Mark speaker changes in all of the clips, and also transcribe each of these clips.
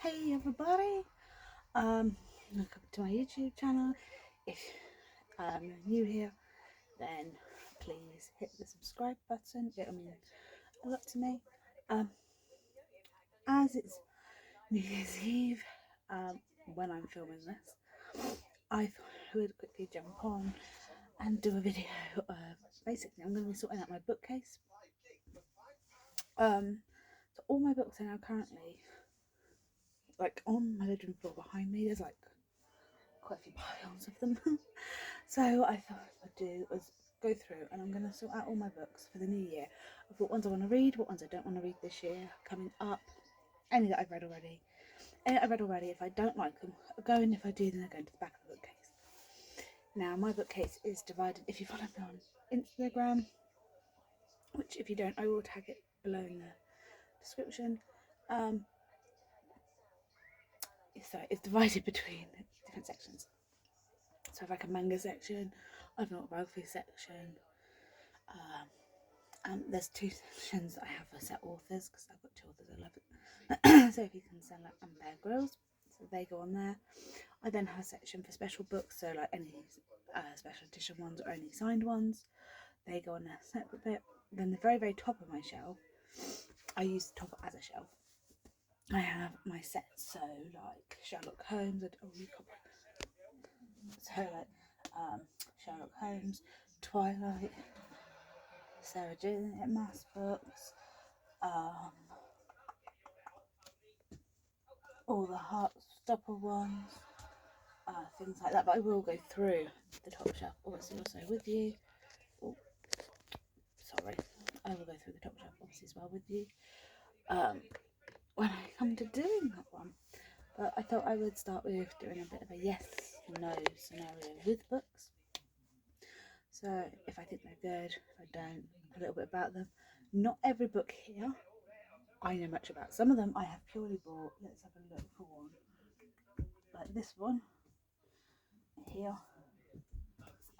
Speaker 1: Hey everybody, welcome to my YouTube channel. If you're new here, then please hit the subscribe button. It'll mean a lot to me. Um, as it's New Year's Eve, when I'm filming this, I thought I would quickly jump on and do a video of, basically I'm going to be sorting out my bookcase. So all my books are now currently like on my bedroom floor behind me. There's like quite a few piles of them. So I thought what I'd do was go through and I'm going to sort out all my books for the new year of what ones I want to read, what ones I don't want to read this year coming up, any that I've read already. Any that I've read already, if I don't like them, I'll go, and if I do, then I go into the back of the bookcase. Now my bookcase is divided. If you follow me on Instagram, which if you don't, I will tag it below in the description. So it's divided between different sections. So I've like a manga section, I've got a biography section, and there's two sections that I have for set authors because I've got two authors I love it. So if you can send like Bear Grylls, so they go on there. I then have a section for special books, so like any special edition ones or any signed ones, they go on a separate bit. Then the very top of my shelf, I use the top as a shelf. I have my sets, so like Sherlock Holmes, Sherlock Holmes, Twilight, Sarah Jane Mass books, all the Heartstopper ones, things like that. But I will go through the top shelf obviously also with you. Oh, sorry, I will go through the top shelf obviously as well with you when I come to doing that one. But I thought I would start with doing a bit of a yes/no scenario with books. So if I think they're good, if I don't, a little bit about them. Not every book here I know much about. Some of them I have purely bought. Let's have a look for one. Like this one here,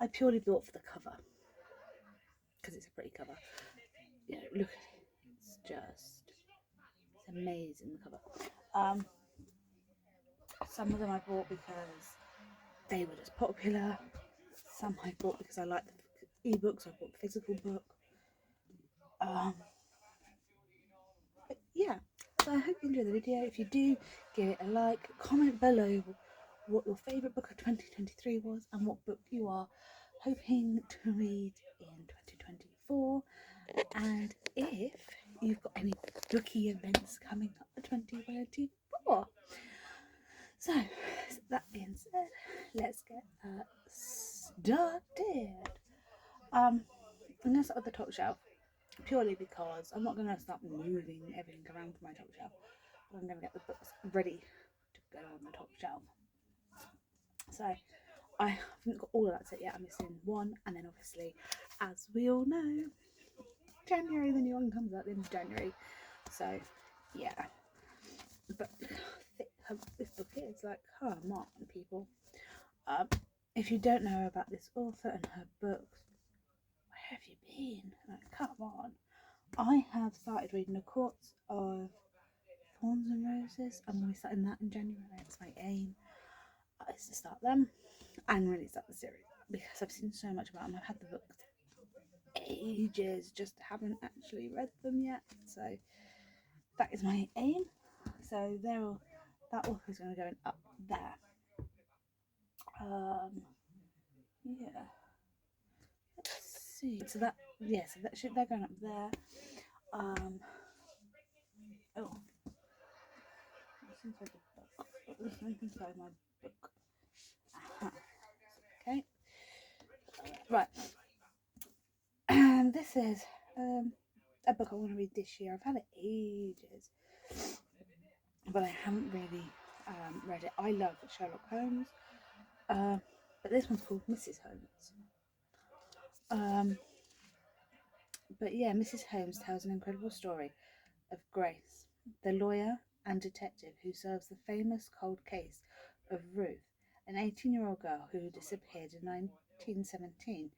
Speaker 1: I purely bought for the cover because it's a pretty cover. You know, look at it. It's amazing, the cover. Some of them I bought because they were just popular. Some I bought because I like the ebooks. I bought the physical book. But yeah, so I hope you enjoy the video. If you do, give it a like, comment below what your favourite book of 2023 was and what book you are hoping to read in 2024, and if you've got any booky events coming up for 2024. So that being said, let's get started. I'm going to start with the top shelf purely because I'm not going to start moving everything around from my top shelf, but I'm going to get the books ready to go on the top shelf. So I haven't got all of that set yet. I'm missing one, and then obviously, as we all know, January, the new one comes out in January. So yeah, but this book is like, come on, people. If you don't know about this author and her books, where have you been? Like, come on. I have started reading A Court of Thorns and Roses. I'm going to be starting that in January. That's my aim. Is to start them and really start the series because I've seen so much about them. I've had the books ages, just haven't actually read them yet. So that is my aim. So that author is going to go up there. Yeah. Let's see. So that they're going up there. Oh, what's inside my book? Aha. Okay. Right. And this is a book I want to read this year. I've had it ages, but I haven't really read it. I love Sherlock Holmes, but this one's called Mrs. Holmes. But yeah, Mrs. Holmes tells an incredible story of Grace, the lawyer and detective who solves the famous cold case of Ruth, an 18-year-old girl who disappeared in 1917.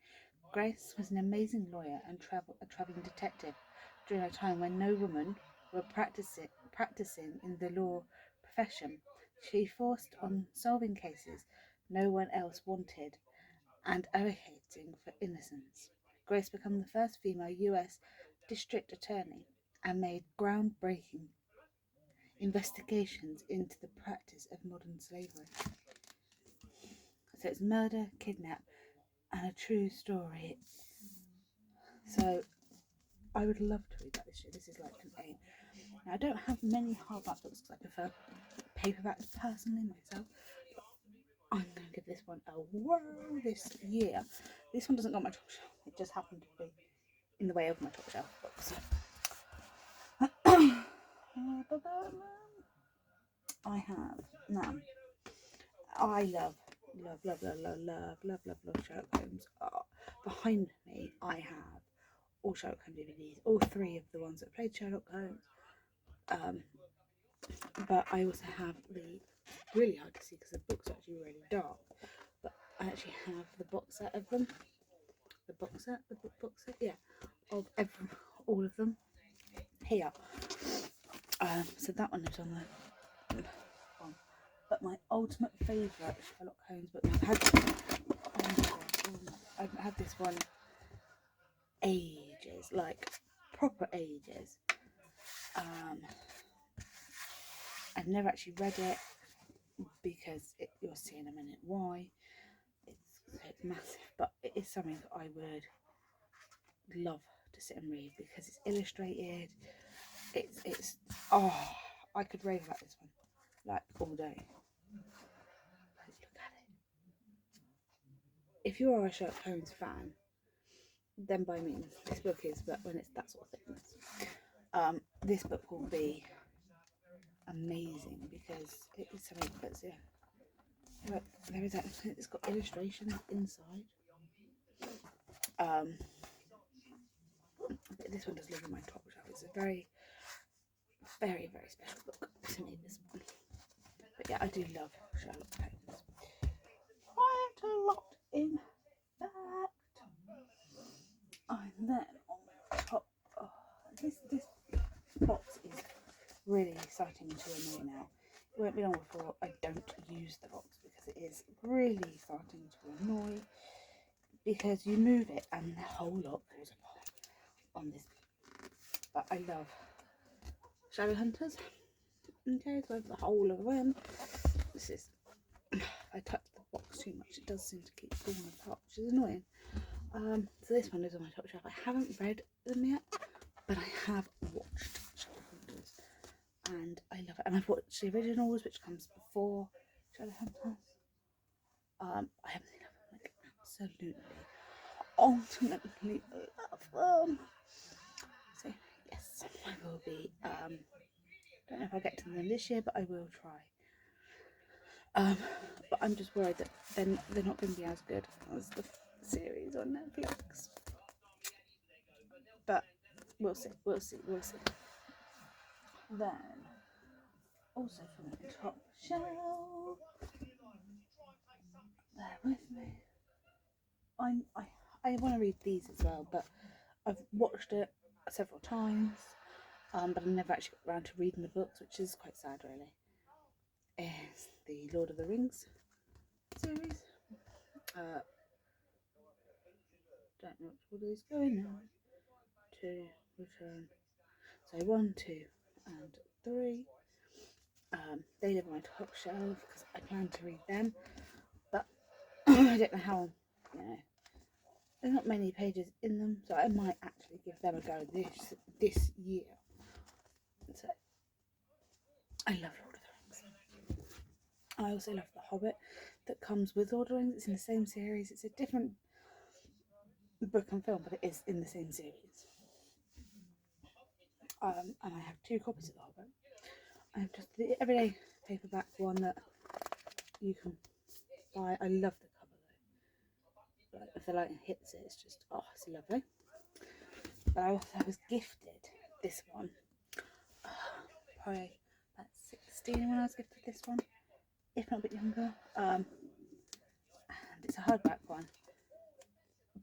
Speaker 1: Grace was an amazing lawyer and a travelling detective during a time when no women were practicing in the law profession. She forced on solving cases no one else wanted and advocating for innocence. Grace became the first female U.S. district attorney and made groundbreaking investigations into the practice of modern slavery. So it's murder, kidnap, and a true story. So I would love to read that this year. This is like an 8. Now I don't have many hardback books because I prefer paperbacks personally myself. I'm going to give this one a whirl this year. This one doesn't got my top shelf. It just happened to be in the way of my top shelf books. I have now. I love Sherlock Holmes. Behind me, I have all Sherlock Holmes DVDs, all 3 of the ones that played Sherlock Holmes. But I also have really hard to see because the books are actually really dark. But I actually have the box set of them. The box set, yeah, of all of them here. So that one is on the one. But my ultimate favourite Sherlock Holmes book. I've had this one ages, like proper ages. I've never actually read it because you'll see in a minute why. It's massive, but it is something that I would love to sit and read because it's illustrated. It's I could rave about this one like all day. Look at it. If you are a Sherlock Holmes fan, then by means this book is, but when it's that sort of thickness, this book will be amazing because it is something that's look, there is actually, it's got illustrations inside. But this one does live in my top shelf. It's a very, very, very special book to me, this one. But yeah, I do love Sherlock Holmes. Quite a lot, in fact. And then on the top, this box is really starting to annoy now. It won't be long before I don't use the box because it is really starting to annoy. Because you move it and the whole lot falls apart on this. But I love Shadow Hunters. Okay, so I have the whole of them. This is, I touch the box too much. It does seem to keep falling apart, which is annoying. So this one is on my top shelf. I haven't read them yet, but I have watched Shadow Hunters, and I love it. And I've watched the originals, which comes before Shadow Hunters. I haven't seen them, like absolutely, ultimately love them. So yes, I will be. Don't know if I'll get to them this year, but I will try. But I'm just worried that they're not going to be as good as the series on Netflix. But we'll see. Then, also from the top shelf, bear with me. I want to read these as well, but I've watched it several times, but I never actually got around to reading the books, which is quite sad, really. Is the Lord of the Rings series. Don't know which order is going now. 2, Return. So 1, 2, and 3. They live on my top shelf because I plan to read them, but I don't know how. There's not many pages in them, so I might actually give them a go this year. So I love Lord of the Rings. I also love The Hobbit that comes with Lord of the Rings. It's in the same series. It's a different book and film, but it is in the same series. And I have 2 copies of The Hobbit. I have just the everyday paperback one that you can buy. I love the cover though. Like, if the light hits it, it's just, it's lovely. But I also was gifted this one. Probably about 16 when I was gifted this one, if not a bit younger. And it's a hardback one.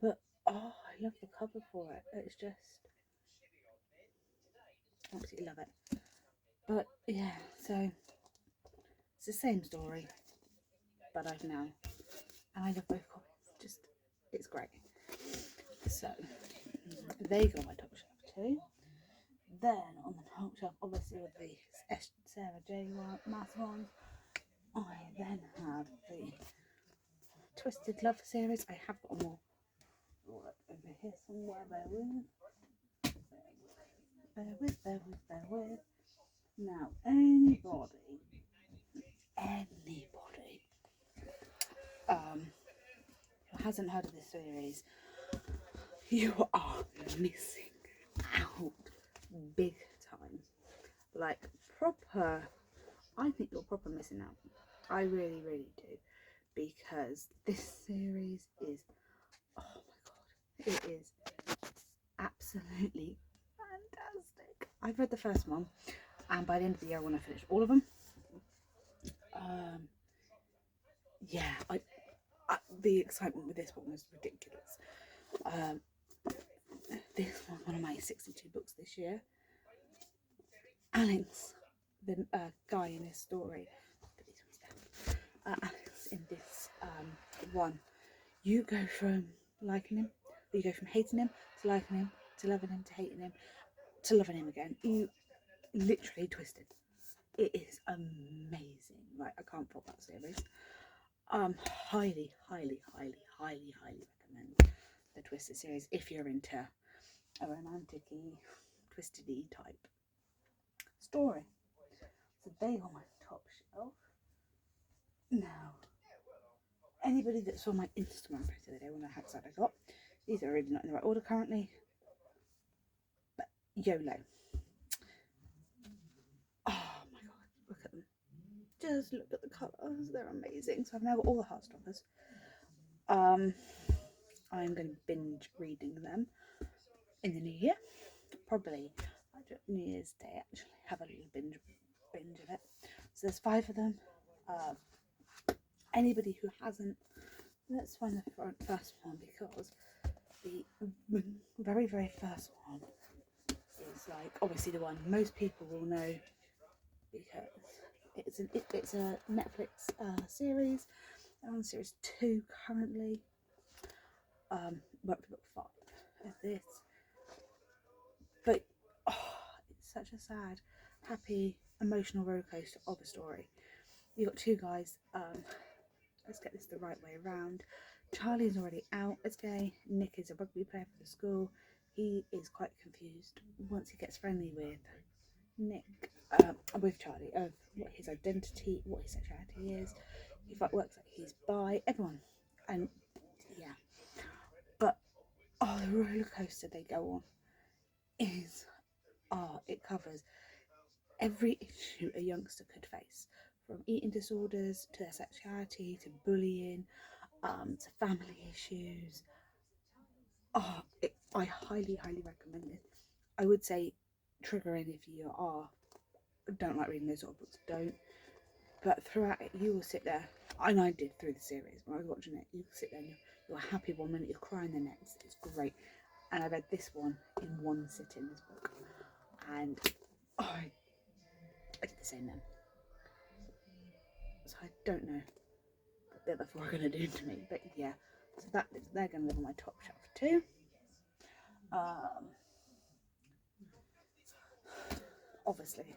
Speaker 1: But I love the cover for it. It's just, absolutely love it. But yeah, so It's the same story, but I've now, and I love both copies. Just, it's great. So they go on my top shelf too. Then on the top shelf, obviously with the Sarah J. Maas one, I then have the Twisted Love series. I have got more over here somewhere. Bear with. Now, anybody who hasn't heard of this series, you are missing out big time. Like, proper, I think you're proper missing out. I really, really do. Because this series is, oh my god, it is absolutely fantastic. I've read the first one, and by the end of the year I want to finish all of them. Yeah, the excitement with this one was ridiculous. This was one of my 62 books this year. Alex, the guy in this story, Alex in this one, you go from liking him, you go from hating him to liking him to loving him to hating him to loving him again. You literally twisted. It is amazing. Like, I can't fault that series. Highly recommend the Twisted series if you're into a romantic-y, twisted-y type story. So they are my top shelf. Now, anybody that saw my Instagram post the other day when the hats that I got, these are really not in the right order currently, but YOLO. Oh my god, look at them. Just look at the colours, they're amazing. So I've now got all the Heartstoppers. I'm going to binge reading them in the new year. Probably New Year's Day, actually, have a little binge of it. So there's 5 of them. Anybody who hasn't, let's find the first one, because the very first one is like obviously the one most people will know, because it's a Netflix series. They're on series 2 currently. We're up to book 5 of this, but it's such a sad, happy, emotional rollercoaster of a story. You got 2 guys. Let's get this the right way around. Charlie is already out as gay. Nick is a rugby player for the school. He is quite confused once he gets friendly with Nick, with Charlie, of what his identity, what his sexuality is. He works like he's bi, everyone, and yeah. But the roller coaster they go on is, it covers every issue a youngster could face, from eating disorders to their sexuality to bullying, to family issues. I highly recommend it. I would say triggering if you don't like reading those sort of books, don't. But throughout it, you will sit there, and I did through the series when I was watching it. You sit there and you're happy one minute, you're crying the next. It's great. And I read this one in one sitting, this book, and I did the same then. So I don't know what the other 4 are going to do to me, but yeah. So they're going to live on my top shelf too. Obviously,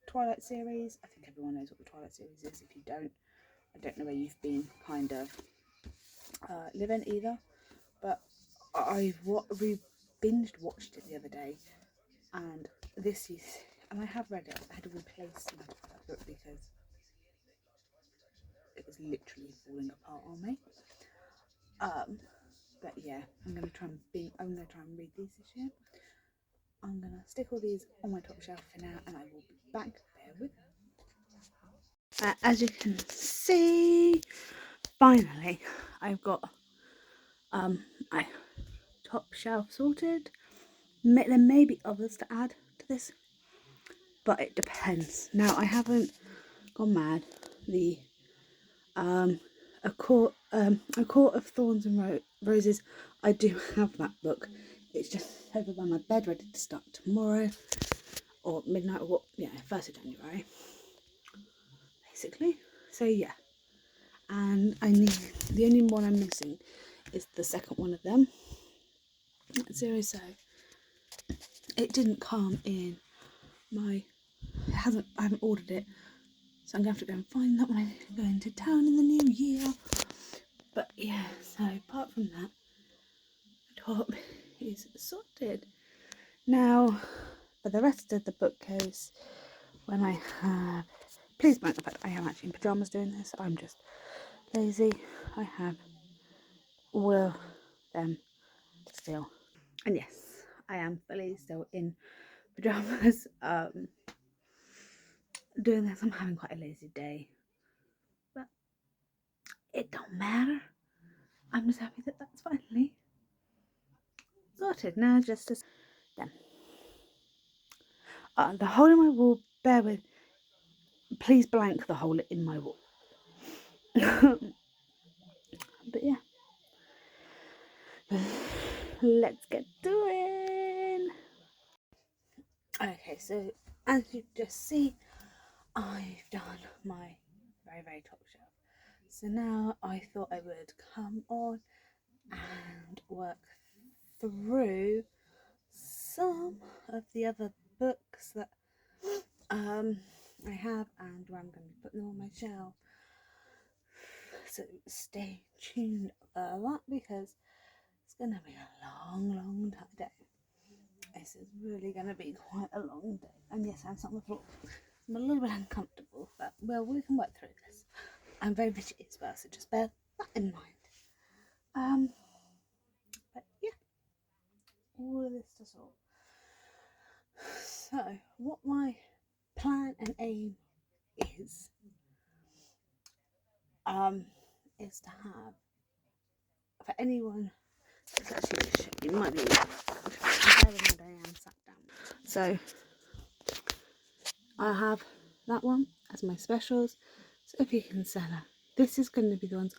Speaker 1: Twilight series. I think everyone knows what the Twilight series is. If you don't, I don't know where you've been kind of living either. But I binged watched it the other day, and and I have read it. I had to replace that book because it was literally falling apart on me. But yeah, I'm gonna try and read these this year. I'm gonna stick all these on my top shelf for now, and I will be back there with them. As you can see, finally I've got my top shelf sorted. There may be others to add to this, but it depends. Now, I haven't gone mad. The a court of thorns and roses. I do have that book. It's just over by my bed, ready to start tomorrow or midnight, or first of January. basically. So yeah, and I need, the only one I'm missing is the second one of them. Zero. So it didn't come in my, I haven't ordered it, so I'm gonna have to go and find that when I go into town in the new year. But yeah, so apart from that, the top is sorted. Now for the rest of the bookcase, when I have, please mind the fact I am actually in pyjamas doing this, I'm just lazy. I have all of them still, and yes, I am fully still in pyjamas doing this. I'm having quite a lazy day, but it don't matter. I'm just happy that that's finally sorted. Now just as then the hole in my wall, bear with, please blank the hole in my wall. But yeah, let's get doing. Okay, so as you just see, I've done my very top shelf. So now I thought I would come on and work through some of the other books that I have and where I'm going to be putting them on my shelf. So stay tuned for that because it's going to be a long day. This is really going to be quite a long day. And yes, I'm sat on the floor. I'm a little bit uncomfortable, but well, we can work through this. I'm very British as well, so just bear that in mind. But yeah, all of this to sort. So, what my plan and aim is to have, for anyone, it's actually, it might be I am sat down. So I have that one as my specials. So if you consider, this is going to be the ones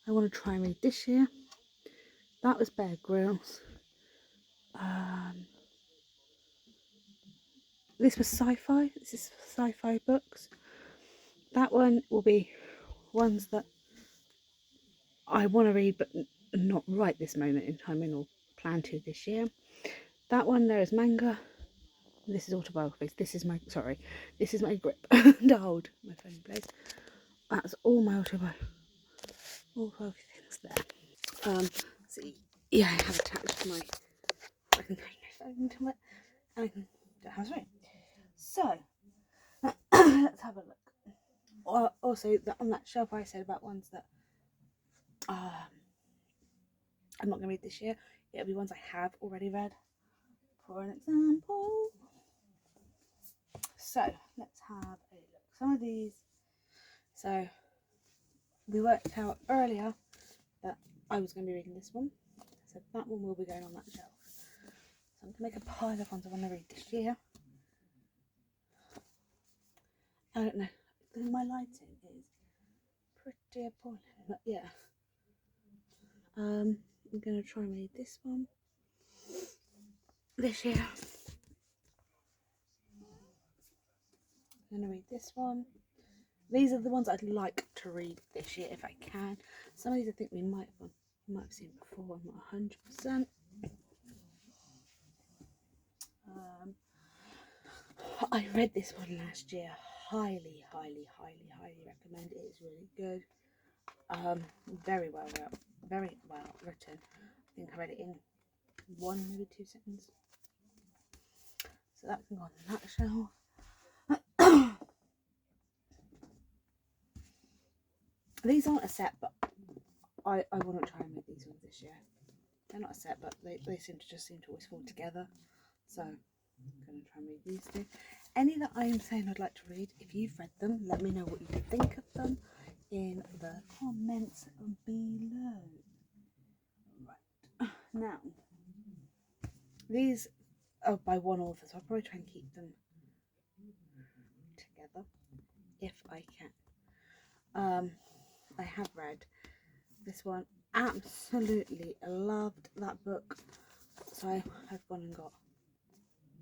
Speaker 1: I want to try and read this year. That was Bear Grylls. This was sci-fi. This is sci-fi books. That one will be ones that I want to read, but not right this moment in time, and or plan to this year. That one there is manga. This is autobiographies. This is my grip to hold my phone in place. That's all my autobiography things there. So yeah, I have attached my, I can put my phone to it, and I can do it right. So let's have a look. Also, on that shelf I said about ones that I'm not going to read this year. It'll be ones I have already read. For an example, so let's have a look. Some of these, so we worked out earlier that I was going to be reading this one, so that one will be going on that shelf. So I'm going to make a pile of ones I want to read this year. I don't know, my lighting is pretty appalling, but yeah. I'm going to try and read this one this year. I'm going to read this one. These are the ones I'd like to read this year if I can. Some of these I think we might have seen before. I'm not 100%. I read this one last year. Highly recommend it. It's really good. Very well written. I think I read it in 1, maybe 2 seconds. So that can go on that shelf. These aren't a set, but I want to try and make these ones this year. They're not a set, but they seem to always fall together. So I'm going to try and read these two. Any that I'm saying I'd like to read, if you've read them, let me know what you think of them in the comments below. Right, now these are by one author, so I'll probably try and keep them together if I can. I have read this one, absolutely loved that book, so I've gone and got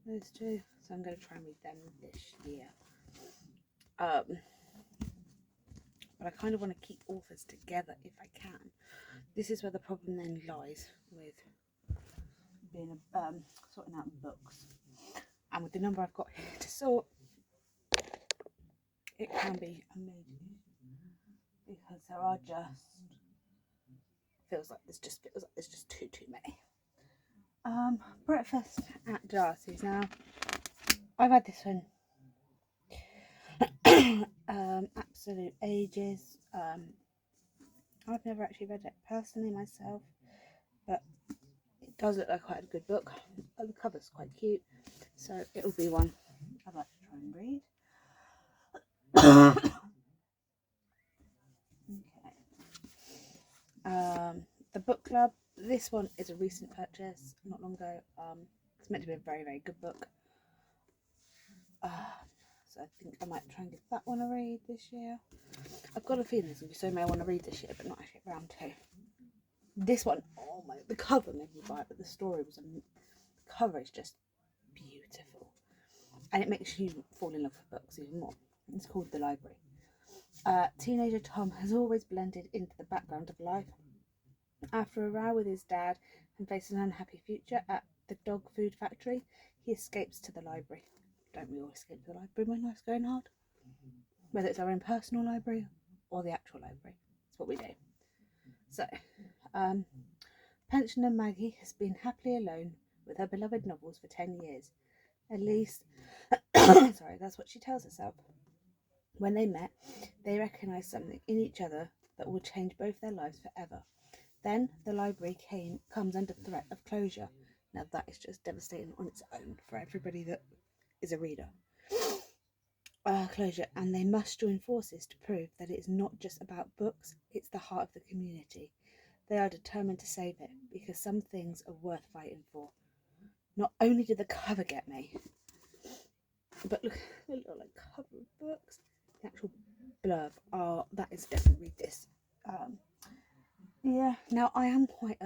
Speaker 1: those two, so I'm going to try and read them this year. but I kind of want to keep authors together if I can. This is where the problem then lies with being sorting out books, and with the number I've got here to sort, it can be amazing because there are just feels like there's just too many. Breakfast at Darcy's. Now I've had this one absolute ages. I've never actually read it personally myself, but it does look like quite a good book. The cover's quite cute, so it'll be one I'd like to try and read. Okay. The book club. This one is a recent purchase, not long ago. It's meant to be a very, very good book. So I think I might try and give that one a read this year. I've got a feeling there's going to be so many I want to read this year, but not actually around to. This one, oh my, the cover made me buy it, but the story was, the cover is just beautiful. And it makes you fall in love with books even more. It's called The Library. Teenager Tom has always blended into the background of life. After a row with his dad and facing an unhappy future at the dog food factory, he escapes to the library. Don't we all escape to the library when life's going hard? Whether it's our own personal library or the actual library. That's what we do. So, Pensioner Maggie has been happily alone with her beloved novels for 10 years. At least, sorry, that's what she tells herself. When they met, they recognised something in each other that would change both their lives forever. Then the library comes under threat of closure. Now that is just devastating on its own for everybody that is a reader. Closure, and they must join forces to prove that it is not just about books, it's the heart of the community. They are determined to save it, because some things are worth fighting for. Not only did the cover get me, but look, the little cover of books, the actual blurb, that is definitely read this. Yeah, now I am quite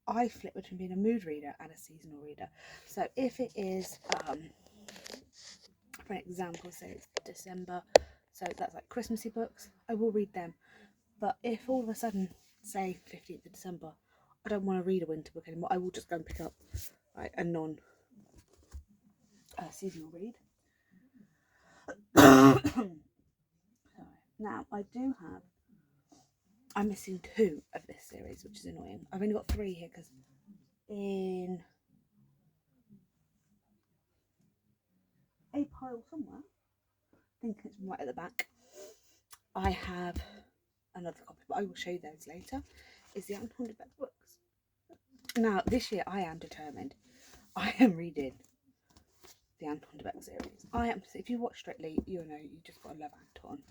Speaker 1: I flip between being a mood reader and a seasonal reader. So if it is, for example, say it's December, so that's like Christmassy books, I will read them. But if all of a sudden, say 15th of December, I don't want to read a winter book anymore, I will just go and pick up a non-seasonal read. Now, I'm missing 2 of this series, which is annoying. I've only got 3 here because in a pile somewhere, I think it's right at the back, I have another copy, but I will show you those later, is the Unhaunted Beck books. Now, this year I am determined. I am reading the Anton Beck series. If you watch Strictly, you know you just got to love Anton.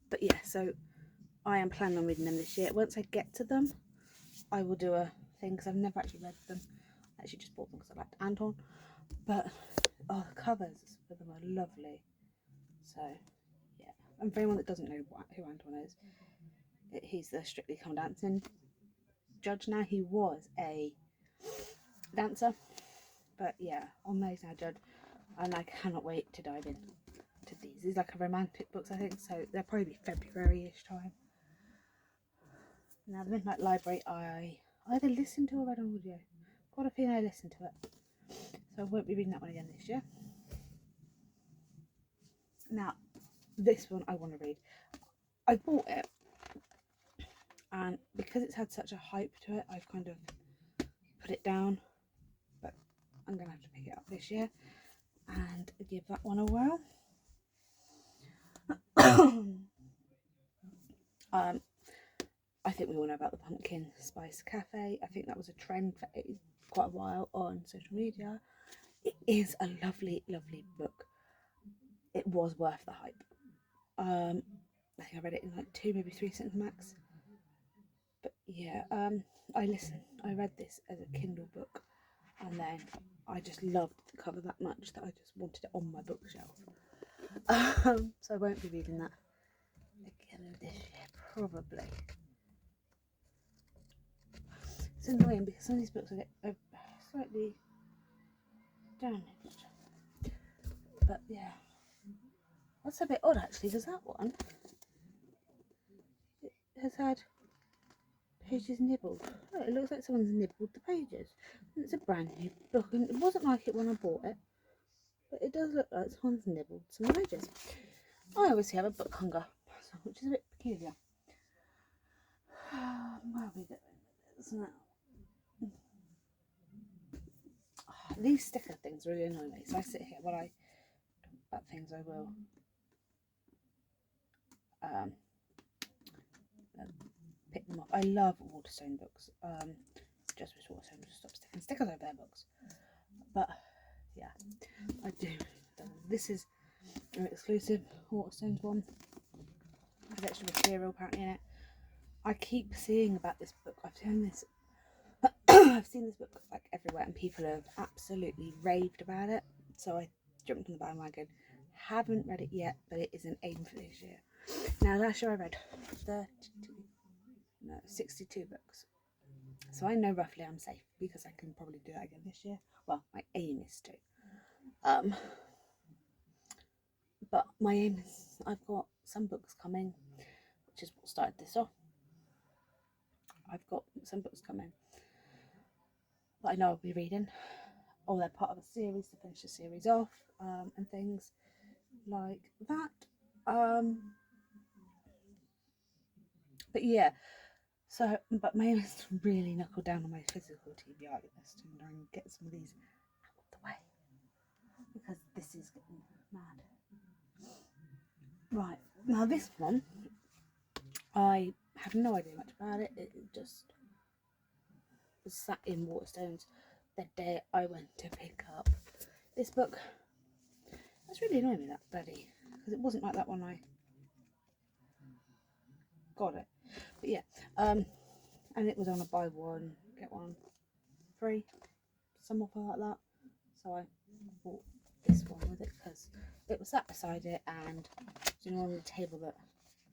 Speaker 1: But yeah, so I am planning on reading them this year. Once I get to them, I will do a thing, because I've never actually read them. I actually just bought them because I liked Anton. But, the covers for them are lovely. So, yeah. And for anyone that doesn't know who Anton is, he's the Strictly Come Dancing judge now. He was a dancer. But yeah, Amazing Judge, and I cannot wait to dive in to these. These are like a romantic books, I think, so they'll probably be February-ish time. Now, the Midnight Library, I either listened to or read on audio. Got a feeling I listened to it, so I won't be reading that one again this year. Now, this one I want to read. I bought it, and because it's had such a hype to it, I've kind of put it down, but I'm going to have to pick it up this year and give that one a whirl. I think we all know about the Pumpkin Spice Cafe. I think that was a trend for quite a while on social media. It is a lovely, lovely book. It was worth the hype. I think I read it in like 2, maybe 3 cents max. But yeah, I read this as a Kindle book, and then I just loved the cover that much that I just wanted it on my bookshelf. So I won't be reading that again this year, probably. It's annoying because some of these books are slightly damaged. But yeah, that's a bit odd actually, because that one has had pages nibbled. Oh, it looks like someone's nibbled the pages. And it's a brand new book, and it wasn't like it when I bought it, but it does look like someone's nibbled some pages. I obviously have a book hunger, which is a bit peculiar. Where are we going with this now? These sticker things really annoy me. So I sit here while I talk about things. I will pick them up. I love Waterstone books. Just wish Waterstone would stop sticking stickers over their books. But yeah, I do. This is an exclusive Waterstones one. There's extra material apparently in it. I keep seeing about this book. I've seen this. I've seen this book like everywhere, and people have absolutely raved about it. So I jumped on the bandwagon. Haven't read it yet, but it is an aim for this year. Now, last year I read 62 books. So I know roughly I'm safe because I can probably do that again this year. Well, my aim is to. But my aim is I've got some books coming, which is what started this off. I've got some books coming that I know I'll be reading. Or they're part of a series to finish the series off, and things like that. But yeah, so, but my aim is to really knuckle down on my physical TBR list and get some of these out of the way, because this is getting mad. Right, now this one, I have no idea much about it. It just was sat in Waterstones the day I went to pick up this book. That's really annoying me, that bloody, because it wasn't like that when I got it. But yeah, and it was on a buy one get one free, some offer like that. So I bought this one with it because it was sat beside it, and you know, on the table that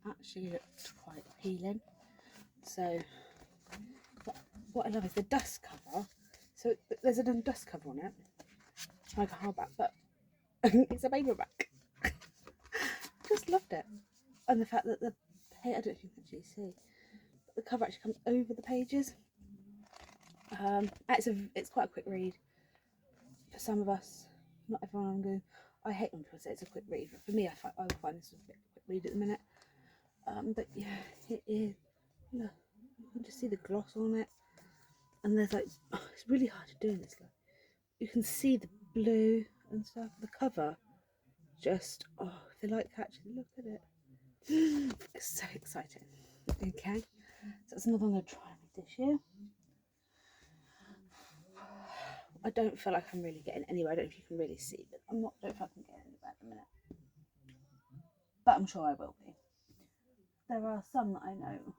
Speaker 1: actually looked quite appealing. So what I love is the dust cover. So there's a dust cover on it, like a hardback, but it's a paperback. Just loved it, and the fact that the I don't know if you can actually see, but the cover actually comes over the pages. It's quite a quick read for some of us. Not everyone. I'm going. I hate when people say it's a quick read, but for me, I would find this a bit quick read at the minute. But yeah, it is. Look, you can just see the gloss on it, and there's like, it's really hard to do in this. Like, you can see the blue and stuff. The cover, just if you like catching, look at it. It's so exciting. Okay, so that's another one I'm gonna try and read this year. I don't feel like I'm really getting anywhere. I don't know if you can really see, but I don't feel like I'm getting anywhere at the minute. But I'm sure I will be. There are some that I know.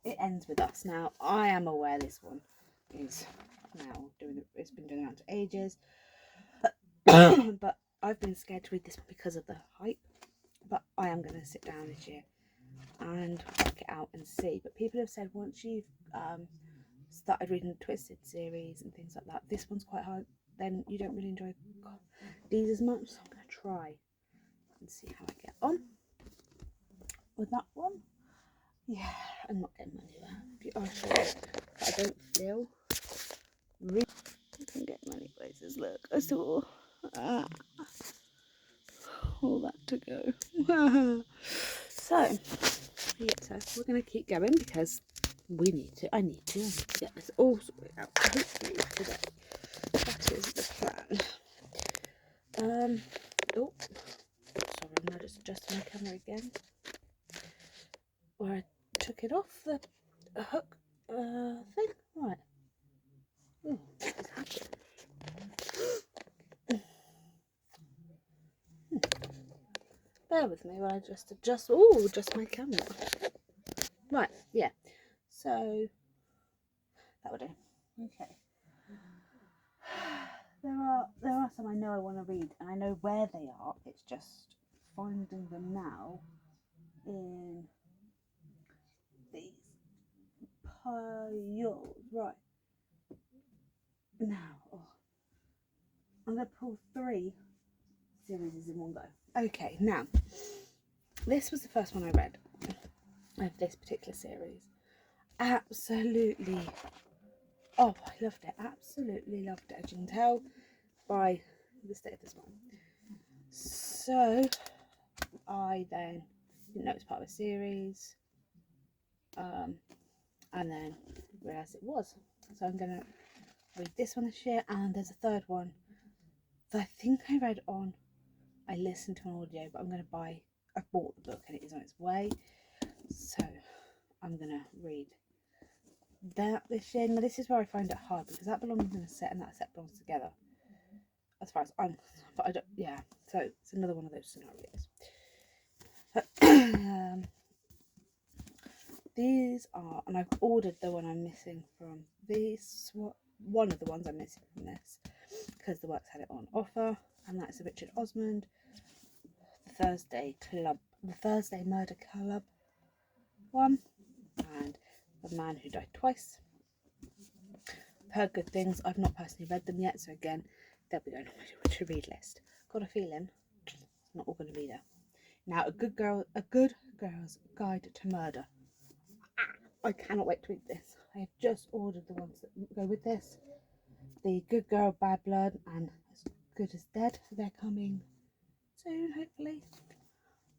Speaker 1: It ends with us now. I am aware this one is now it's been doing it for ages. But I've been scared to read this one because of the hype. But I am going to sit down this year and work it out and see. But people have said once you've started reading the Twisted series and things like that, this one's quite hard, then you don't really enjoy these as much. So I'm going to try and see how I get on with that one. Yeah, I'm not getting anywhere. If you are sure, I don't feel really I can get many places. Look, I saw all that to go. So yeah, so we're going to keep going because I need to get this all sorted out hopefully today. That is the plan. Oh, sorry, I'm now just adjusting my camera again. Where I took it off the hook thing. Right. Oh, what is happening? Bear with me while I just adjust my camera. Right, yeah. So that would do. Okay. There are some I know I want to read, and I know where they are. It's just finding them now in these piles. Right. Now, I'm going to pull 3 series in one go. Okay, now, this was the first one I read of this particular series. Absolutely, oh, I loved it. Absolutely loved it, as you can tell by the state of this one. So, I then didn't know it was part of a series, and then realised it was. So I'm going to read this one this year, and there's a third one that I think I read on, I listened to an audio, but I bought the book and it is on its way. So I'm going to read that this year. Now this is where I find it hard, because that belongs in a set and that set belongs together. As far as I'm, but I don't, yeah, so it's another one of those scenarios. These are, and I've ordered the one I'm missing from this, one of the ones I'm missing from this, because the works had it on offer, and that's a Richard Osmond, the Thursday Murder Club one, and The Man Who Died Twice. I've heard good things. I've not personally read them yet, so again, they'll be going on my to read list. Got a feeling it's not all going to be there. Now, A Good Girl's Guide to Murder. I cannot wait to read this. I have just ordered the ones that go with this. The Good Girl, Bad Blood, and As Good as Dead. They're coming soon, hopefully.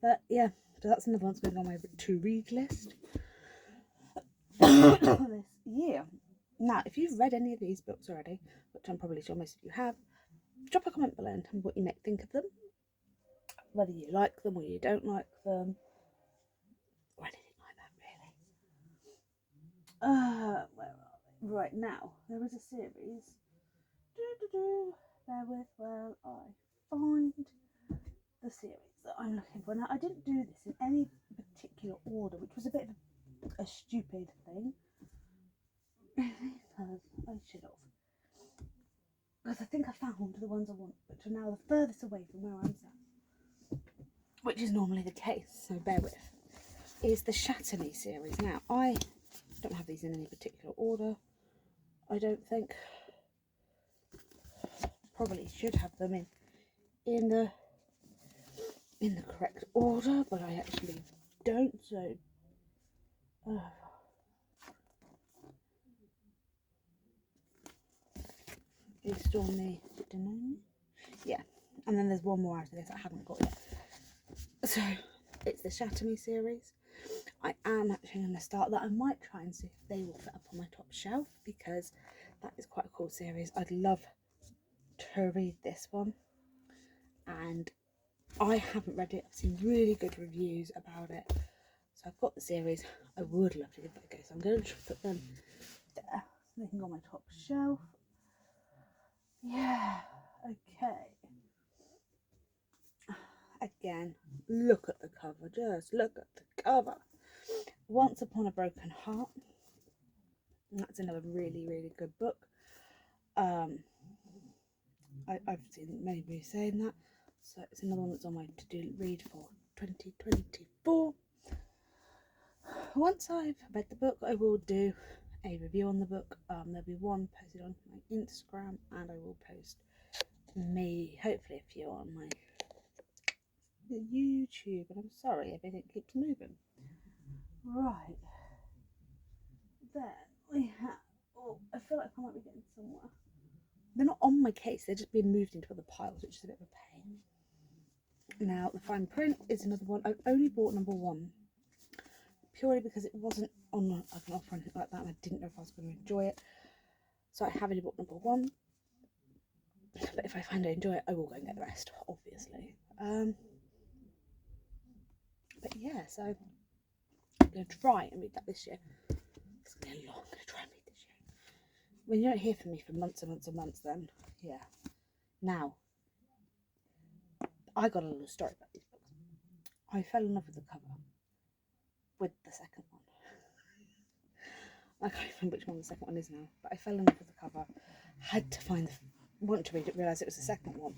Speaker 1: But yeah, so that's another one that's going on my to read list this year. Now, if you've read any of these books already, which I'm probably sure most of you have, drop a comment below and tell me what you might think of them. Whether you like them or you don't like them, or anything like that, really. Where are they? Right, now, there is a series. Bear with while I find the series that I'm looking for. Now, I didn't do this in any particular order, which was a bit of a stupid thing. Because I should have. Because I think I found the ones I want, which are now the furthest away from where I'm sat. Which is normally the case, so bear with. Is the Shatter Me series. Now, I don't have these in any particular order. I don't think. Probably should have them in the correct order, but I actually don't, so it's still me. Yeah, and then there's one more out of this I haven't got yet. So it's the Shatter Me series. I am actually going to start that. I might try and see if they will fit up on my top shelf, because that is quite a cool series. I'd love to read this one, and I haven't read it. I've seen really good reviews about it, so I've got the series. I would love to give that a go, so I'm going to put them there so they can go on my top shelf. Yeah, okay. Again, look at the cover, just look at the cover. Once Upon a Broken Heart. That's another really, really good book. I've seen many people saying that, so it's another one that's on my to-do read for 2024. Once I've read the book, I will do a review on the book. There'll be one posted on my Instagram, and I will post hopefully a few on my YouTube. And I'm sorry, everything keeps moving. Right, then we have, oh, I feel like I might be getting somewhere. They're not on my case, they're just being moved into other piles, which is a bit of a pain. Now, The Fine Print is another one. I've only bought number 1 purely because it wasn't on like an offer or anything like that, and I didn't know if I was going to enjoy it. So I have only bought number 1. But if I find I enjoy it, I will go and get the rest, obviously. But yeah, so I'm going to try and read that this year. It's going to be long. I'm going to try and read this year. When you don't hear from me for months and months and months, then yeah. Now, I got a little story about these books. I fell in love with the cover, with the second one. I can't remember which one the second one is now, but I fell in love with the cover. Had to want to read it, realise it was the second one.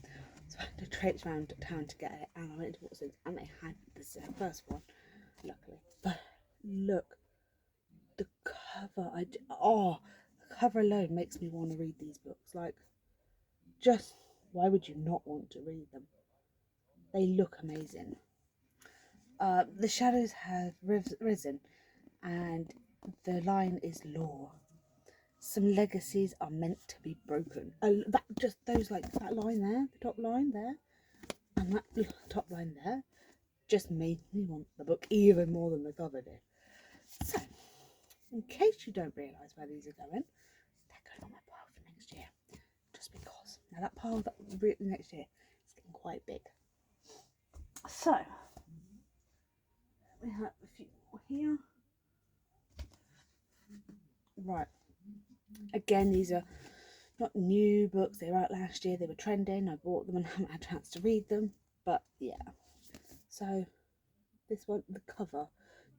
Speaker 1: So I had to traipse around town to get it, and I went to Watson's, and they had the first one, luckily. But look, the cover, the cover alone makes me want to read these books. Like, just, why would you not want to read them? They look amazing. The shadows have risen, and the line is law. Some legacies are meant to be broken. That just those like that line there, the top line there, and that top line there, just made me want the book even more than the cover did. So, in case you don't realise where these are going, they're going on my pile for next year. Just because. Now that pile that next year is getting quite big. So, we have a few more here. Right. Again, these are not new books. They were out last year. They were trending. I bought them and haven't had a chance to read them. But yeah. So, this one, the cover.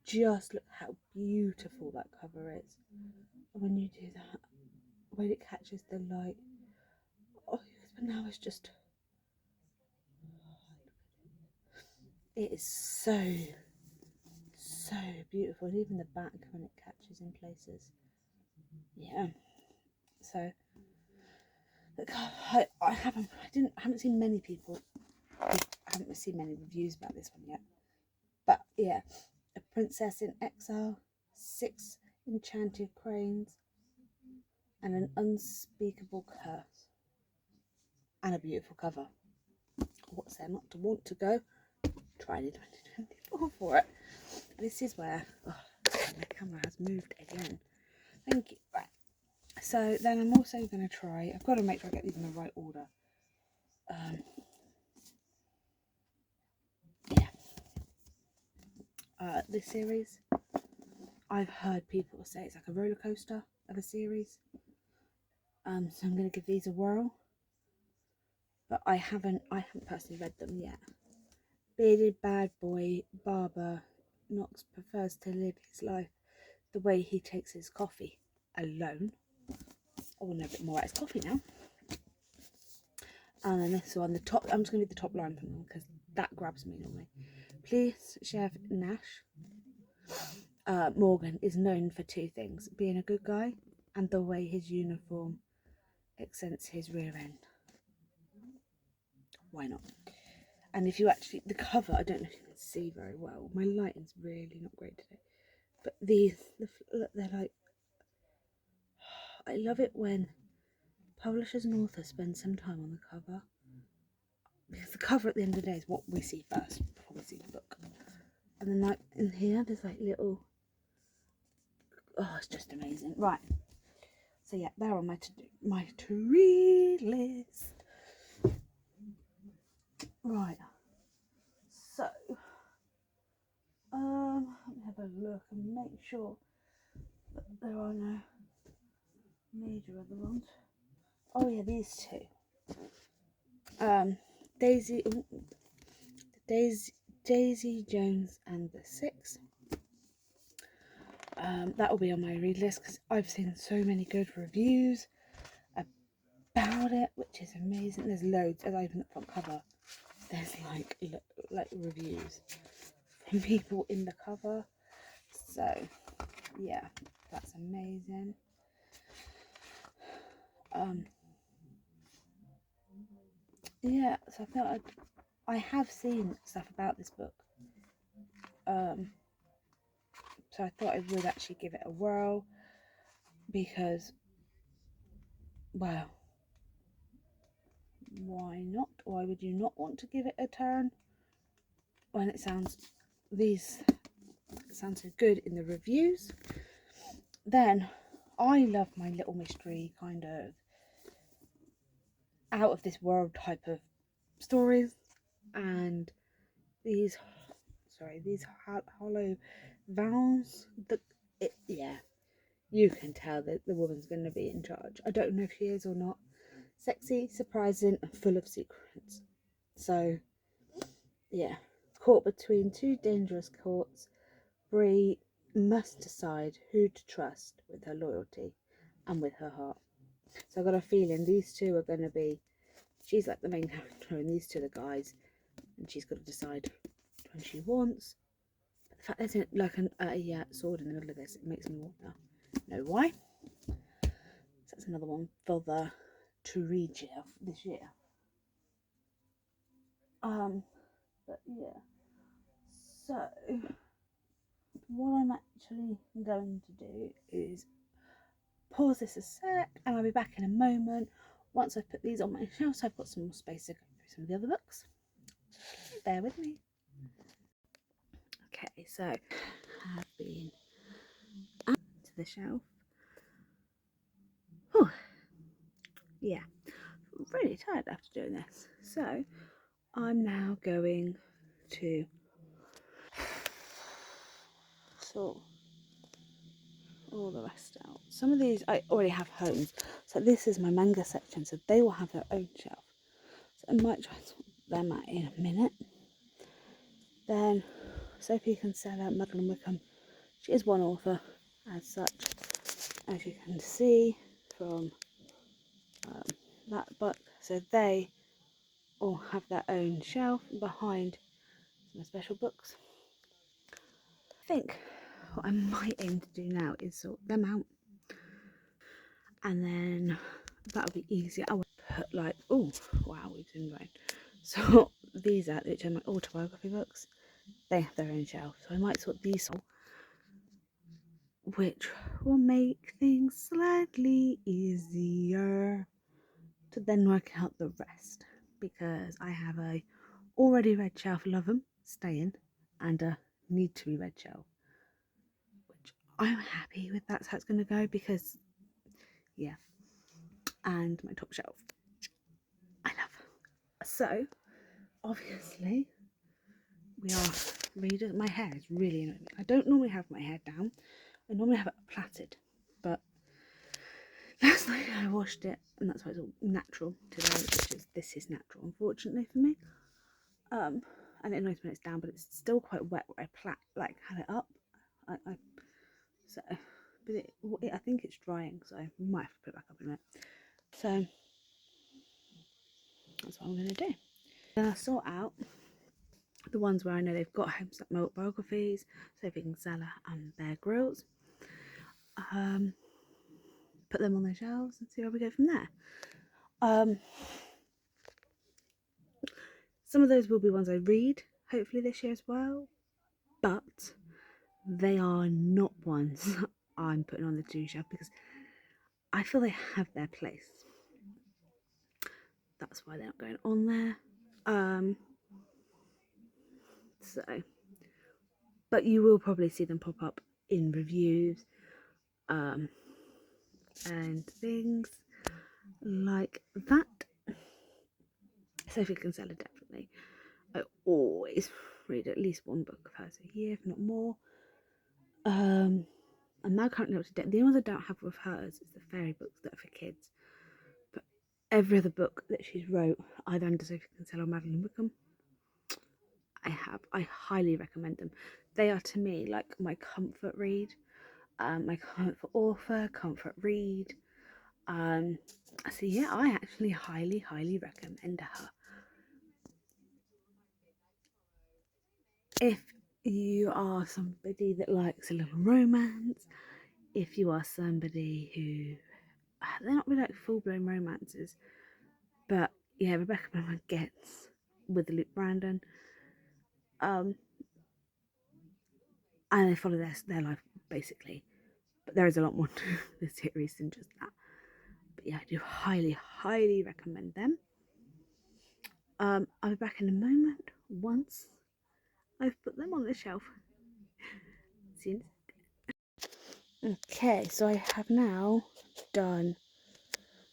Speaker 1: Just look how beautiful that cover is. When you do that, when it catches the light. Oh, but now it's just... It is so beautiful. And even the back when it catches in places. Yeah. So... I haven't seen many people. I haven't seen many reviews about this one yet. But yeah, a princess in exile, 6 enchanted cranes, and an unspeakable curse, and a beautiful cover. What's there not to want to go? Try it 2024 for it. This is where my camera has moved again. Thank you. Right. So then I'm also going to try. I've got to make sure I get these in the right order. This series, I've heard people say it's like a roller coaster of a series. So I'm going to give these a whirl. But I haven't personally read them yet. Bearded bad boy barber Knox prefers to live his life the way he takes his coffee, alone. I want to know a bit more about his coffee now. And then this one, the top. I'm just going to read the top line from them because that grabs me normally. Please, Chef Nash. Morgan is known for 2 things: being a good guy and the way his uniform accents his rear end. Why not? And if you actually, the cover, I don't know if you can see very well. My lighting's really not great today. But these, they're like, I love it when publishers and authors spend some time on the cover. Because the cover at the end of the day is what we see first, before we see the book. And then like in here, there's like little, it's just amazing. Right. So yeah, they're on my to-read list. Right. So, let me have a look and make sure that there are no major other ones. Oh yeah, these 2. Daisy Jones and the Six. That will be on my read list because I've seen so many good reviews about it, which is amazing. There's loads. As I open the front cover, there's like reviews from people in the cover. So yeah, that's amazing. Yeah, so I felt like I have seen stuff about this book. So I thought I would actually give it a whirl because, well, why not? Why would you not want to give it a turn when it sounds so good in the reviews? Then I love my little mystery kind of out of this world type of stories, and these hollow vows. Yeah, you can tell that the woman's going to be in charge. I don't know if she is or not. Sexy, surprising, and full of secrets. So, yeah. Caught between 2 dangerous courts, Bree must decide who to trust with her loyalty and with her heart. So I've got a feeling these 2 are going to be... She's like the main character and these 2 are the guys. And she's got to decide who she wants. But the fact there's like a sword in the middle of this, it makes me want to know why. So that's another one for the to read this year. But yeah, so what I'm actually going to do is pause this a sec, and I'll be back in a moment once I've put these on my shelf, so I've got some more space to go through some of the other books. Bear with me. Okay, so I have been added to the shelf. Oh, yeah, I'm really tired after doing this. So I'm now going to sort all the rest out. Some of these I already have homes, so this is my manga section, so they will have their own shelf. So I might try and sort them out in a minute. Then Sophie Kinsella, Madeline Wickham, she is one author as such, as you can see from that book. So they all have their own shelf behind some special books. I think what I might aim to do now is sort them out, and then that'll be easier. I would put like, oh wow, we've been right. So these are, which are my autobiography books, they have their own shelf. So I might sort these out, which will make things slightly easier to then work out the rest, because I have a already read shelf, love them, stay in, and a need to be read shelf, which I'm happy with. That's how it's going to go, because yeah. And my top shelf I love. So obviously we are readers. My hair is really annoying. I don't normally have my hair down, I normally have it plaited, but last night I washed it and that's why it's all natural today, which is, this is natural unfortunately for me. And it annoys when it's down, but it's still quite wet where I had it up. So, but I think it's drying, so I might have to put it back up in a minute. So that's what I'm going to do. Then I'll sort out the ones where I know they've got homestuck biographies, Sophie Kinsella and Bear Grylls. Put them on their shelves and see where we go from there. Some of those will be ones I read, hopefully this year as well, but they are not ones I'm putting on the to shelf because I feel they have their place. That's why they're not going on there. So, but you will probably see them pop up in reviews and things like that. Sophie Kinsella, definitely. I always read at least one book of hers a year, if not more. I'm now currently up to date. The only ones I don't have with hers is the fairy books that are for kids. But every other book that she's wrote, either under Sophie Kinsella or Madeline Wickham, I have. I highly recommend them. They are to me like my comfort read, my comfort author, comfort read. So yeah, I actually highly recommend her. If you are somebody that likes a little romance, if you are somebody who, they're not really like full-blown romances, but yeah, Rebecca Bowman gets with Luke Brandon, and they follow their life basically, but there is a lot more to the series than just that. But yeah, I do highly recommend them. I'll be back in a moment once I've put them on the shelf. See you in a sec. Okay, so I have now done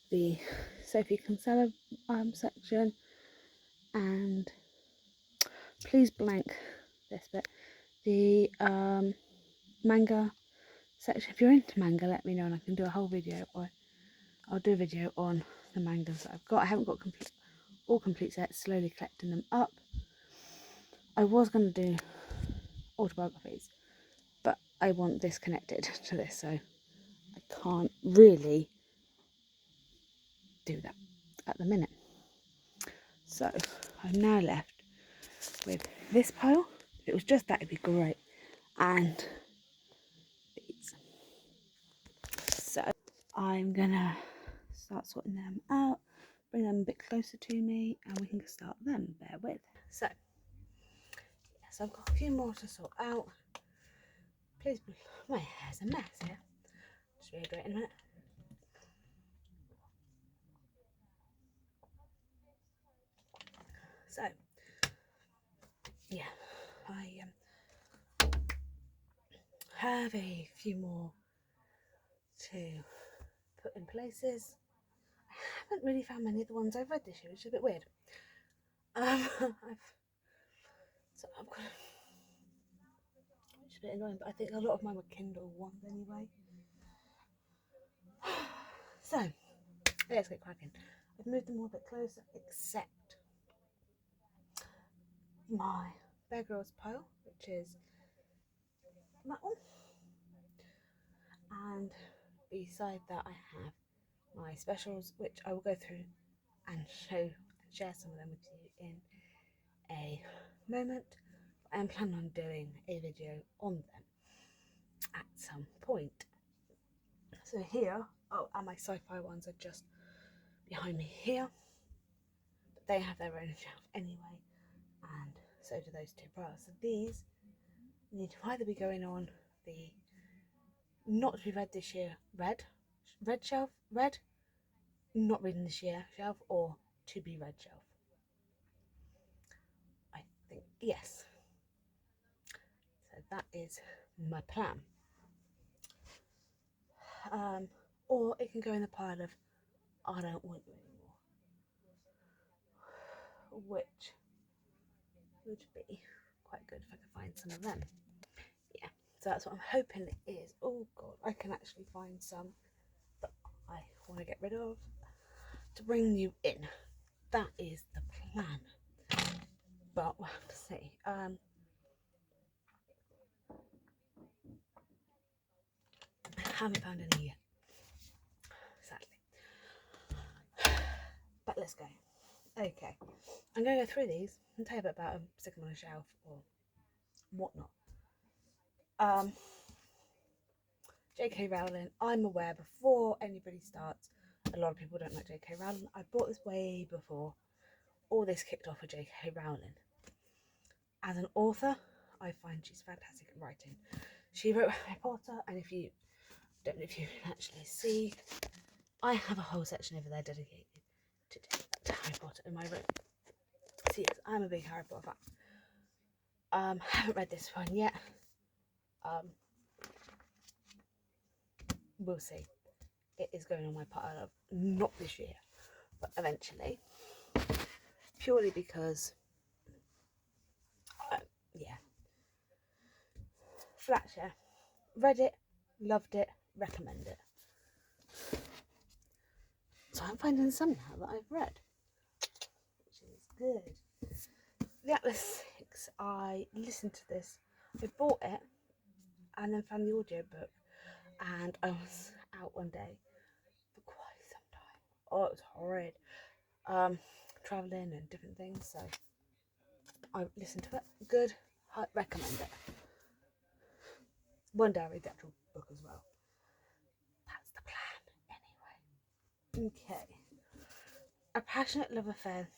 Speaker 1: the Sophie Kinsella section, and please blank this bit, the manga section. If you're into manga, let me know and I can do a whole video, or I'll do a video on the mangas that I've got. I haven't got all complete sets, slowly collecting them up. I was going to do autobiographies, but I want this connected to this, so I can't really do that at the minute. So I'm now left with this pile. If it was just that, it'd be great. And these. So I'm gonna start sorting them out, bring them a bit closer to me, and we can start them. Bear with. So so I've got a few more to sort out. Please, my hair's a mess here. Just rehydrate in a minute. So, yeah, I have a few more to put in places. I haven't really found many of the ones I've read this year, which is a bit weird. I've got, which is a bit annoying, but I think a lot of mine were Kindle ones anyway. So, let's get cracking. I've moved them all a bit closer, except my Bear Grylls pile, which is that one. And beside that, I have my specials, which I will go through and share some of them with you in a moment. I am planning on doing a video on them at some point. So here, oh, and my sci-fi ones are just behind me here, but they have their own shelf anyway, and so do those two piles. So these need to either be going on the not to be read this year red shelf, not reading this year shelf, or to be read shelf. I think yes. So that is my plan. Or it can go in the pile of I don't want you anymore, which would be quite good if I could find some of them. Yeah, so that's what I'm hoping it is. Oh god, I can actually find some that I want to get rid of to bring you in. That is the plan, but we'll have to see. I haven't found any yet, sadly, but let's go. Okay, I'm going to go through these and tell you a bit about them, stick them on a shelf or whatnot. J.K. Rowling, I'm aware before anybody starts, a lot of people don't like J.K. Rowling. I bought this way before all this kicked off with J.K. Rowling. As an author, I find she's fantastic at writing. She wrote Harry Potter, and if you don't know if you can actually see, I have a whole section over there dedicated to Harry Potter in my room. So yes, I'm a big Harry Potter fan. Haven't read this one yet. We'll see. It is going on my pile of not this year, but eventually. Purely because, yeah. Flatshare. Read it, loved it, recommend it. So I'm finding some now that I've read, which is good. The Atlas 6, I listened to this. I bought it and then found the audiobook, and I was out one day for quite some time. Oh, it was horrid. Travelling and different things, so I listened to it. Good. I recommend it. One day I'll read the actual book as well. That's the plan, anyway. Okay. A passionate love affair.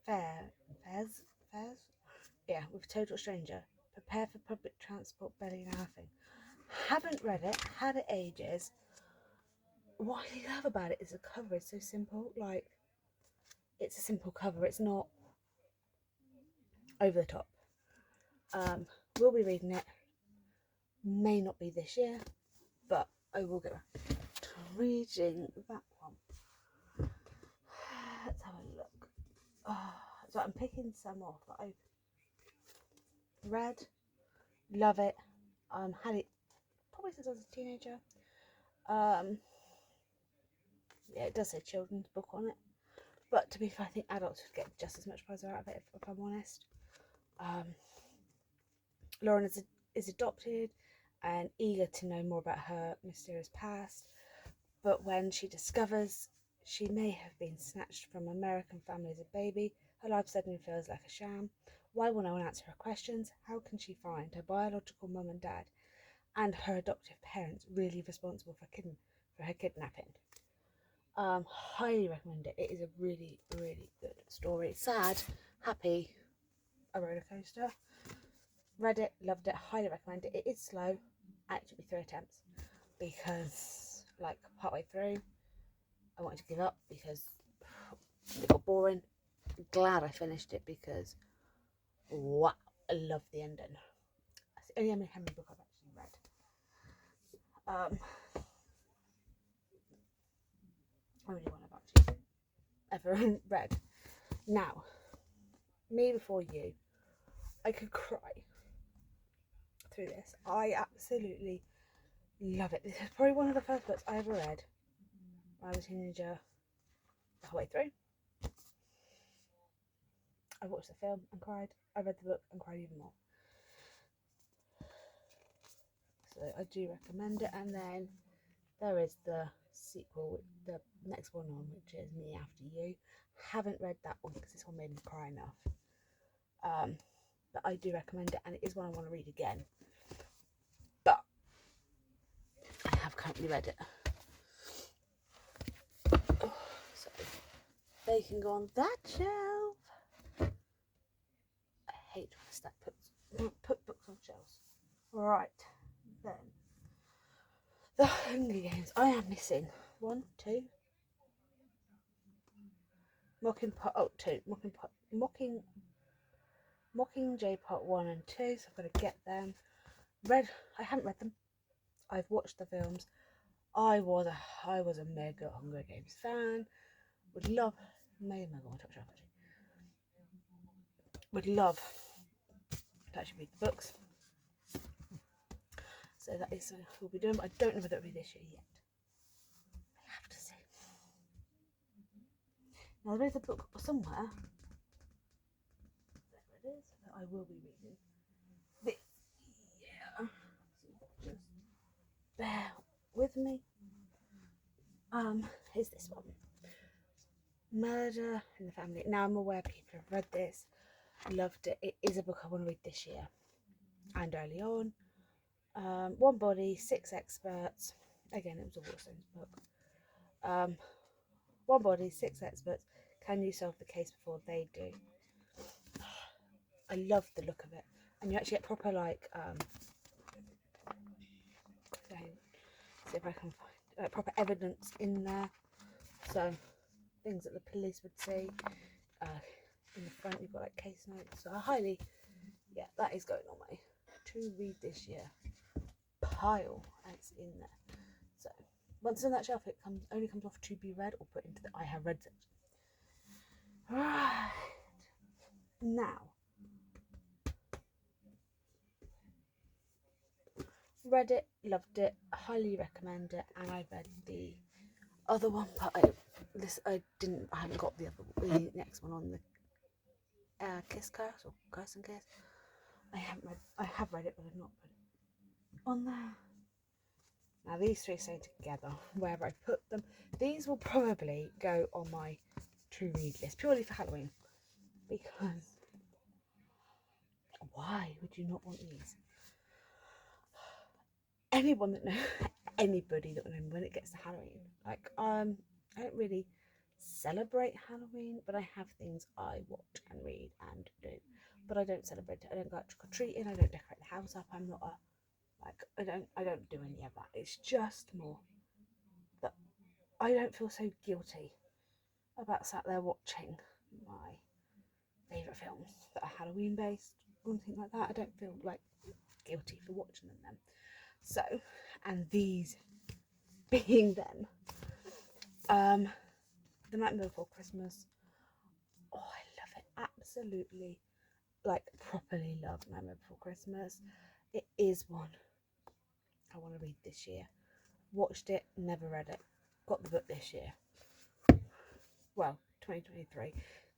Speaker 1: Fairs? Yeah, with a total stranger. Prepare for public transport, belly laughing. Haven't read it, had it ages. What I love about it is the cover is so simple. Like, it's a simple cover, it's not over the top. We'll be reading it. May not be this year, but I will get back to reading that one. Let's have a look. So I'm picking some off that I've read, love it. Had it probably since I was a teenager. Yeah, it does say children's book on it, but to be fair, I think adults would get just as much pleasure out of it if I'm honest. Lauren is adopted and eager to know more about her mysterious past, but when she discovers she may have been snatched from an American family as a baby, her life suddenly feels like a sham. Why will no one answer her questions? How can she find her biological mum and dad and her adoptive parents really responsible for her kidnapping? Highly recommend it. It is a really, really good story. Sad, happy, a roller coaster. Read it, loved it, highly recommend it. It is slow, actually 3 attempts, because like partway through I wanted to give up because it got boring. Glad I finished it because wow, I love the ending. That's the only Emily Henry book I've actually read. Only one I've actually ever read. Now, Me Before You, I could cry through this. I absolutely love it. This is probably one of the first books I ever read when I was a teenager the whole way through. I watched the film and cried. I read the book and cried even more. So I do recommend it. And then there is the sequel, the next one on, which is Me After You. Haven't read that one because this one made me cry enough. But I do recommend it, and it is one I want to read again. But I have currently read it. So they can go on that shelf. I hate trying to stack put books on shelves. Right, then. The Hunger Games. I am missing 1, 2. Mockingjay Part 1 and 2, so I've got to get them. I haven't read them. I've watched the films. I was a mega Hunger Games fan. Would love Would love to actually read the books. So that is something we'll be doing, but I don't know whether it'll be this year yet. I have to see. Now there is a book somewhere. There it is. That I will be reading this year. Just bear with me. Is this one? Murder in the Family. Now I'm aware people have read this, loved it. It is a book I want to read this year and early on. 1 body, 6 experts. Again, it was a Waterstones book. 1 body, 6 experts. Can you solve the case before they do? I love the look of it, and you actually get proper like see if I can find proper evidence in there. So things that the police would see. In the front you've got like case notes. So that is going on my to read this year pile, and it's in there. So once it's on that shelf, it only comes off to be read or put into the I have read section. Right, now read it, loved it, highly recommend it, and I read the other one, but I haven't got the next one on the Kiss Curse or Curse and Kiss. I have read it, but I've not put it on there. Now these 3 stay together wherever I put them. These will probably go on my to read list purely for Halloween, because why would you not want these? Anybody that would know when it gets to Halloween, like I don't really celebrate Halloween, but I have things I watch and read and do. But I don't celebrate it. I don't go trick or treating. I don't decorate the house up. I'm not I don't do any of that. It's just more that I don't feel so guilty about sat there watching my favourite films that are Halloween based or anything like that. I don't feel like guilty for watching them. So, and these being them, The Nightmare Before Christmas. Oh, I love it. Absolutely, like properly love Nightmare Before Christmas. It is one I want to read this year. Watched it, never read it. Got the book this year. Well, 2023,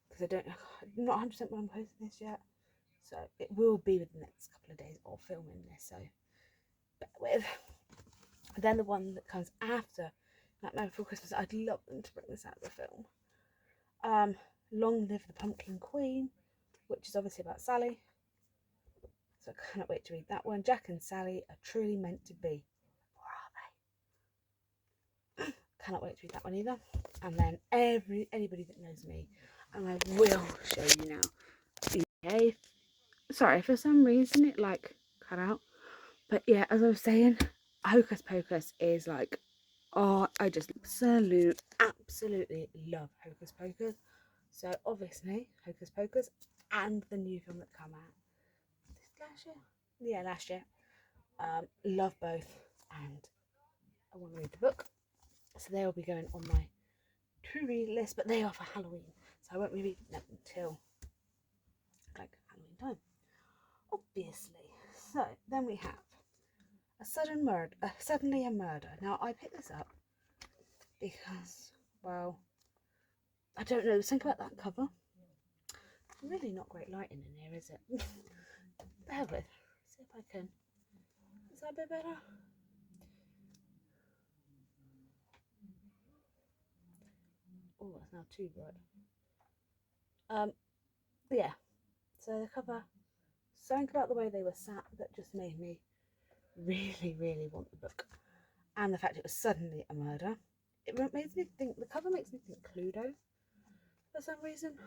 Speaker 1: because I'm not 100% when I'm posting this yet. So it will be within the next couple of days of filming this, so bear with. And then the one that comes after Nightmare Before Christmas, I'd love them to bring this out of the film. Long Live the Pumpkin Queen, which is obviously about Sally. So I cannot wait to read that one. Jack and Sally are truly meant to be. Or are they? Cannot wait to read that one either. And then anybody that knows me, and I will show you now. Okay. Sorry, for some reason it like cut out. But yeah, as I was saying, Hocus Pocus is like, oh, I just absolutely love Hocus Pocus. So obviously, Hocus Pocus and the new film that come out last year. Yeah, last year. Love both, and I want to read the book. So they will be going on my to-read list, but they are for Halloween, so I won't be reading them until like Halloween time, obviously. So then we have suddenly a murder. Now I picked this up because, well, I don't know. Think about that cover. Really not great lighting in here, is it? Bear with. See if I can. Is that a bit better? Oh, that's now too bright. Yeah. So the cover, something about the way they were sat that just made me really, really want the book. And the fact it was suddenly a murder. It makes me think, the cover makes me think Cluedo for some reason.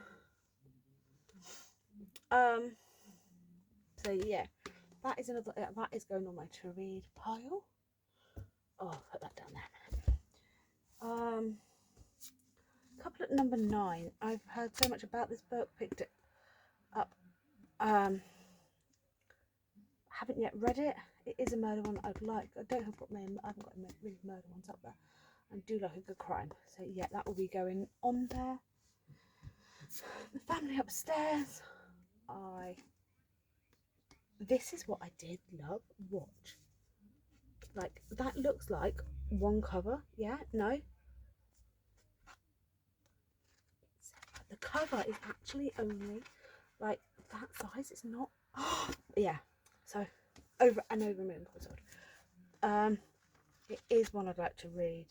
Speaker 1: So yeah, that is that is going on my to read pile. Oh, I'll put that down there. Couple at number 9. I've heard so much about this book, picked it up. Haven't yet read it. It is a murder one I'd like. I haven't got really murder ones up there. I do like a good crime. So yeah, that will be going on there. The family upstairs. This is what I did love watch. Like, that looks like one cover. Yeah, no. The cover is actually only like that size. It's not. Yeah. So over and over and over. It is one I'd like to read.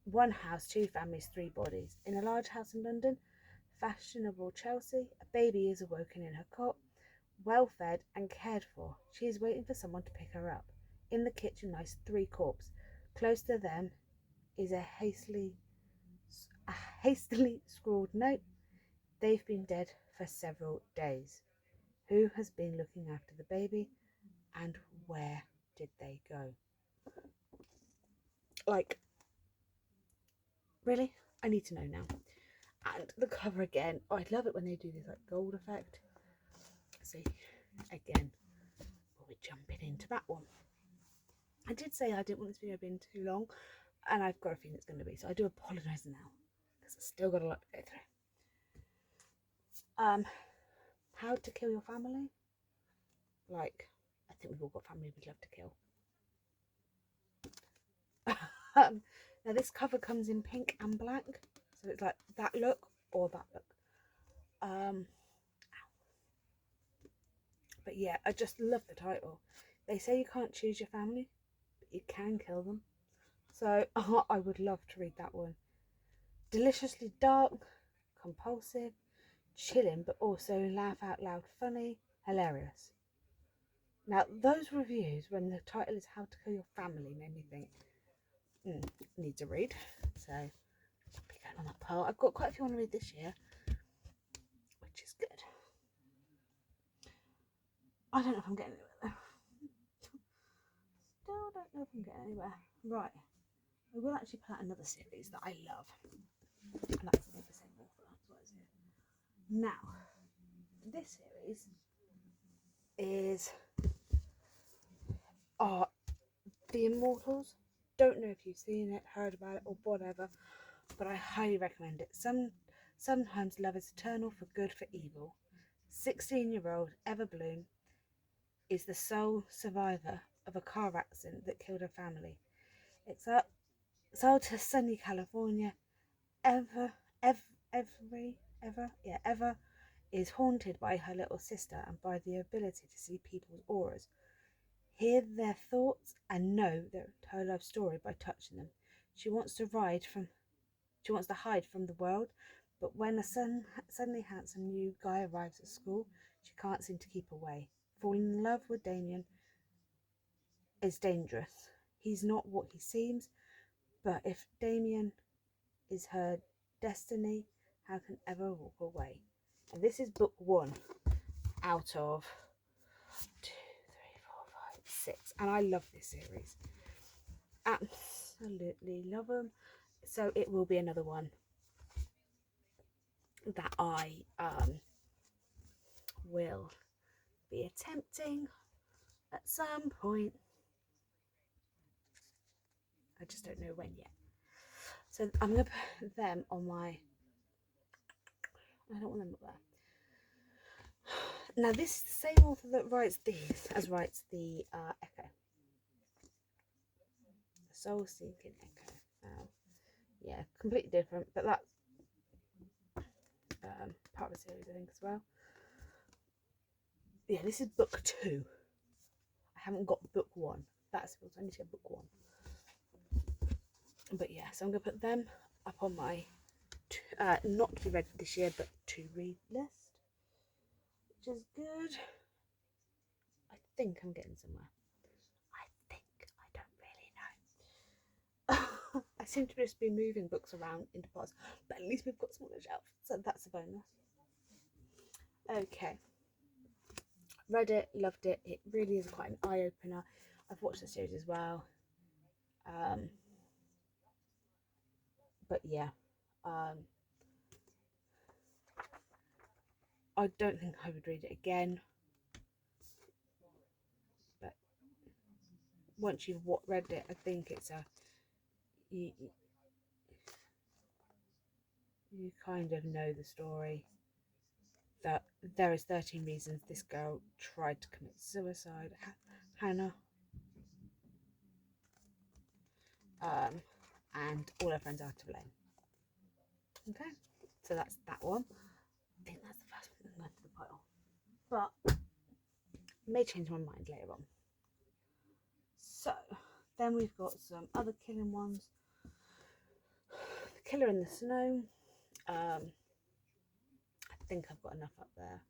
Speaker 1: One house, two families, three bodies. In a large house in London, fashionable Chelsea, a baby is awoken in her cot, well fed and cared for. She is waiting for someone to pick her up. In the kitchen lies 3 corpses. Close to them is a hastily scrawled note. They've been dead for several days. Who has been looking after the baby, and where did they go? Like, really? I need to know now. And the cover again. Oh, I love it when they do this like gold effect. See, again, we'll be jumping into that one. I did say I didn't want this video being too long, and I've got a feeling it's going to be, so I do apologise now, because I've still got a lot to go through. How to kill your family? Like, I think we've all got family we'd love to kill. Now this cover comes in pink and black, so it's like that look or that look. But yeah, I just love the title. They say you can't choose your family, but you can kill them. So I would love to read that one. Deliciously dark, compulsive, chilling, but also laugh out loud funny, hilarious. Now those reviews when the title is How to Kill Your Family made me think, need to read. So I'll be going on that pile. I've got quite a few I want to read this year, which is good. I don't know if I'm getting anywhere though. Still don't know if I'm getting anywhere. Right. I will actually put out another series that I love. And that's the same author. That's what it's here. Now, this series is The Immortals. Don't know if you've seen it, heard about it, or whatever, but I highly recommend it. Sometimes love is eternal for good for evil. 16-year-old Eva Bloom is the sole survivor of a car accident that killed her family. Exiled to sunny California, Eva is haunted by her little sister and by the ability to see people's auras, hear their thoughts, and know her life story by touching them. She wants to hide from the world, but when a suddenly handsome new guy arrives at school, she can't seem to keep away. Falling in love with Damien is dangerous. He's not what he seems, but if Damien is her destiny, how can Eva walk away? And this is book 1. out of 2, 3, 4, 5, 6, and I love this series. Absolutely love them. So it will be another one that I will be attempting at some point. I just don't know when yet. So I'm going to put them on my... I don't want them up there. Now this is the same author that writes these as writes the Echo. The Soul Seeking Echo. Yeah, completely different, but that's part of the series, I think, as well. Yeah, this is book 2. I haven't got book 1. That's what I need to get book 1. But yeah, so I'm going to put them up on my not to be read this year, but to read list, which is good. I think I'm getting somewhere. I don't really know. I seem to just be moving books around into parts, but at least we've got some on the shelf, so that's a bonus. Okay, read it, loved it. It really is quite an eye-opener. I've watched the series as well, but yeah, I don't think I would read it again, but once you've read it, I think it's you kind of know the story, that there is 13 reasons this girl tried to commit suicide, Hannah, and all her friends are to blame. Okay, so that's that one. I think that's the first one that went to the pile, but I may change my mind later on. So then we've got some other killing ones. The Killer in the Snow. I think I've got enough up there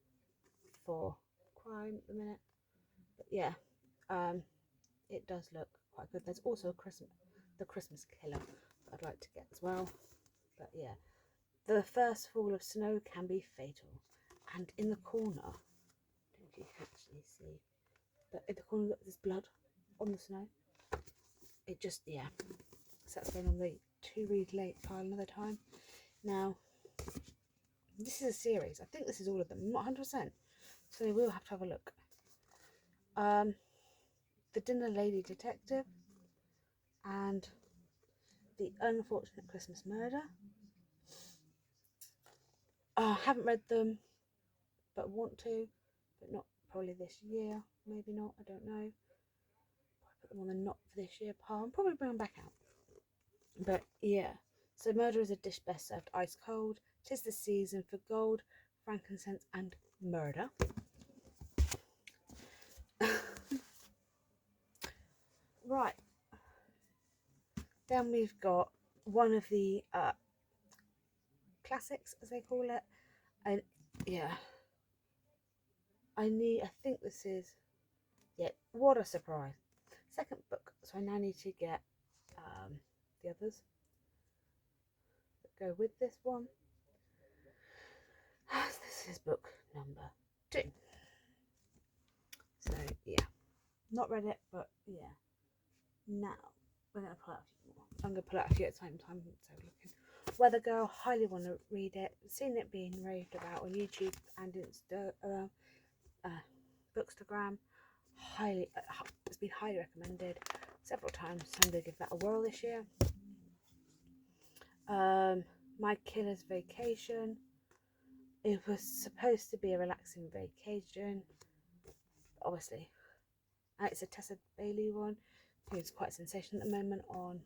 Speaker 1: for crime at the minute, but yeah, it does look quite good. There's also the Christmas Killer that I'd like to get as well, but yeah, the first fall of snow can be fatal, and in the corner, I don't know if you can actually see, but in the corner there's blood on the snow. It just, yeah, so that's going on the to read late pile another time. Now this is a series. I think this is all of them. I'm not 100%, so we will have to have a look. The Dinner Lady Detective and The Unfortunate Christmas Murder. I haven't read them, but want to, but not probably this year. Maybe not. I don't know. Put them on the not for this year pile. I'll probably bring them back out. But yeah. So Murder is a dish best served ice cold. 'Tis the season for gold, frankincense, and murder. Right. Then we've got one of the classics, as they call it. And yeah, I think this is, yeah, what a surprise. Second book. So I now need to get the others that go with this one. This is book number 2. So yeah, not read it, but yeah. Now we're going to pull out a few more. I'm going to pull out a few at the same time. So looking. Weather Girl, highly want to read it. Seen it being raved about on YouTube and Bookstagram. Highly, it's been highly recommended several times. So I'm going to give that a whirl this year. My Killer's Vacation. It was supposed to be a relaxing vacation, obviously. It's a Tessa Bailey one, who's quite sensational at the moment on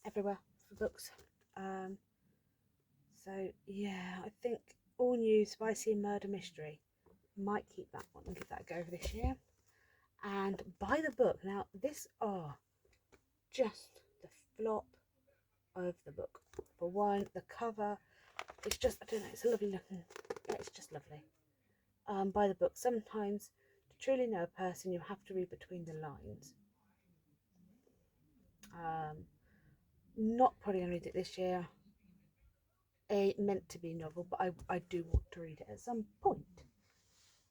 Speaker 1: everywhere for books. So yeah, I think all new spicy murder mystery. Might keep that one and give that a go for this year. And buy the book. Now this are just the flop of the book. For one, the cover, it's just, I don't know, it's a lovely looking, it's just lovely. Buy the book. Sometimes to truly know a person you have to read between the lines. Not probably gonna read it this year. a meant to be novel, but I do want to read it at some point.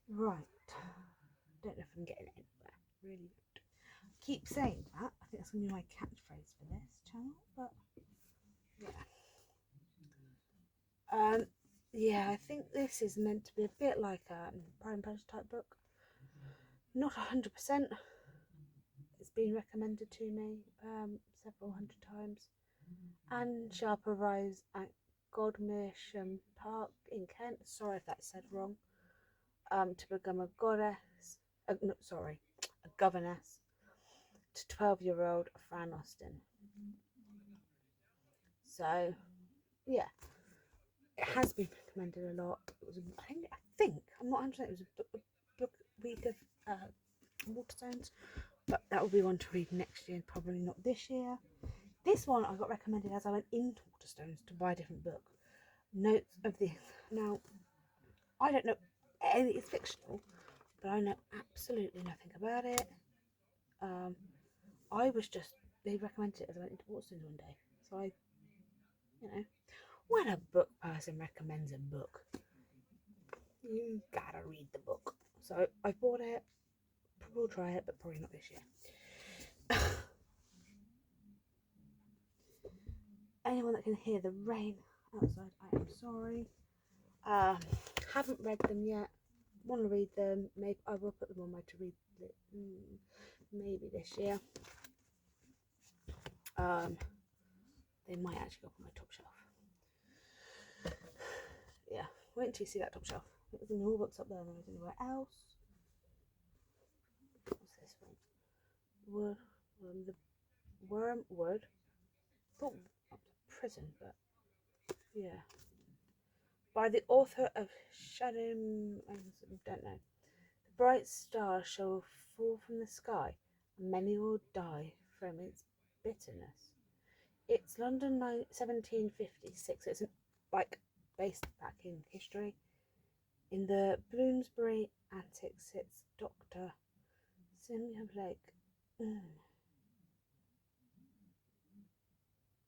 Speaker 1: Right. Don't know if I'm getting anywhere. Really don't. Keep saying that. I think that's going to be my catchphrase for this channel, but yeah. Yeah, I think this is meant to be a bit like a Pride and Prejudice type book. Not 100%. It's been recommended to me several hundred times. Anne Sharper Rise at Godmersham Park in Kent. Sorry if that's said wrong. To become a goddess. No, sorry, a governess to 12-year-old Fran Austen. So, yeah, it has been recommended a lot. It was, I think, I'm not 100%. It was a book week of Waterstones, but that will be one to read next year, probably not this year. This one I got recommended as I went into Waterstones to buy a different book. Notes of this. Now, I don't know any, it's fictional, but I know absolutely nothing about it. I was just, they recommended it as I went into Waterstones one day. So I, you know, when a book person recommends a book, you gotta read the book. So I bought it, we'll try it, but probably not this year. Anyone that can hear the rain outside, I am sorry. Haven't read them yet. Want to read them. Maybe I will put them on my to read maybe this year. They might actually go up on my top shelf. Yeah, wait until you see that top shelf. There's more books up there than there's anywhere else. What's this one? The Wormwood. Thought up to prison, but yeah. By the author of Shadow. I don't know. The bright star shall fall from the sky, and many will die from its bitterness. It's London 1756. It's like based back in history. In the Bloomsbury attic sits Dr. Simeon Blake.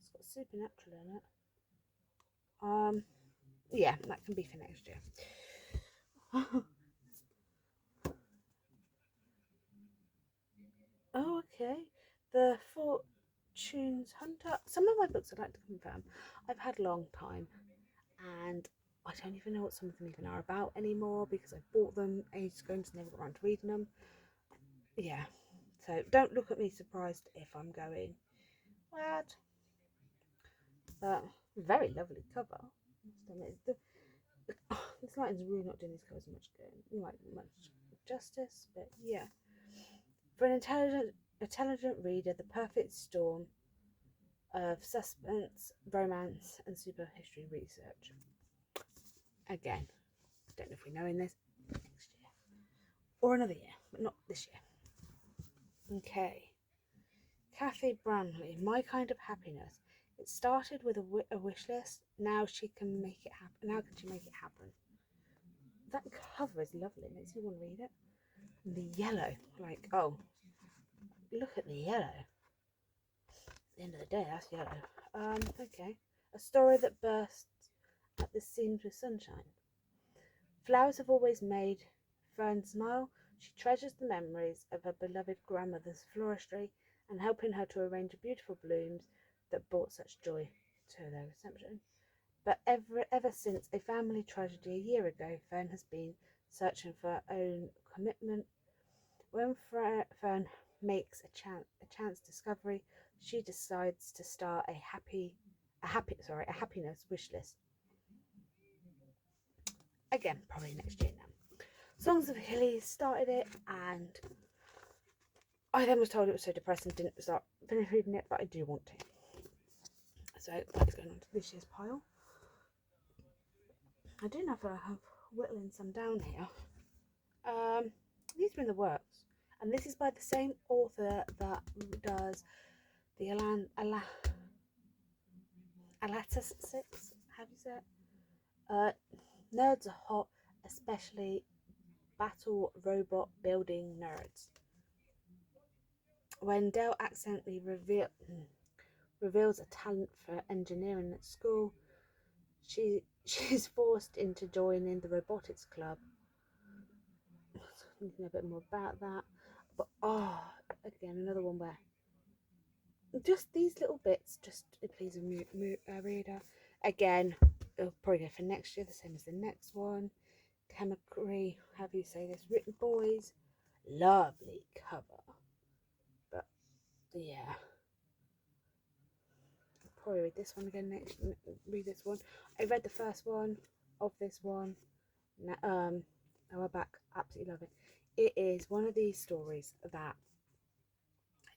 Speaker 1: It's got supernatural in it. Yeah, that can be for next year. Oh, okay. The Fortunes Hunter. Some of my books I'd like to confirm. I've had a long time, and I don't even know what some of them even are about anymore because I bought them ages ago and just never got around to reading them. Yeah, so don't look at me surprised if I'm going, what? But very lovely cover. This lighting's really not doing these covers much good, much justice, but yeah. For an intelligent reader, the perfect storm of suspense, romance, and super history research. Again, I don't know if we're knowing this next year or another year, but not this year. Okay. Kathy Branley, My Kind of Happiness. It started with a wish list. Now she can make it happen. Now can she make it happen? That cover is lovely. It makes you want to read it. And the yellow, like, oh, look at the yellow. At the end of the day, that's yellow. Okay. A story that bursts at the seams with sunshine. Flowers have always made Fern smile. She treasures the memories of her beloved grandmother's floristry and helping her to arrange beautiful blooms that brought such joy to their reception. But ever since a family tragedy a year ago, Fern has been searching for her own commitment. When Fern makes a chance discovery, she decides to start a happiness wish list. Again, probably next year now. Songs of Achilles started it, and I then was told it was so depressing, didn't finish reading it, but I do want to. So that is going on to this year's pile. I do have whittling some down here. These are in the works, and this is by the same author that does the Alatus 6. How do you say it? Nerds are hot, especially battle robot building nerds. When Dell accidentally reveals a talent for engineering at school,
Speaker 2: she's forced into joining the robotics club. Thinking a bit more about that, but again, another one where just these little bits just please a reader. Again, it'll probably go for next year, the same as the next one. Chemically, how do you say this? Written Boys, lovely cover, but yeah, I'll probably read this one again next. Read this one. I read the first one of this one. We're back. Absolutely love it. It is one of these stories that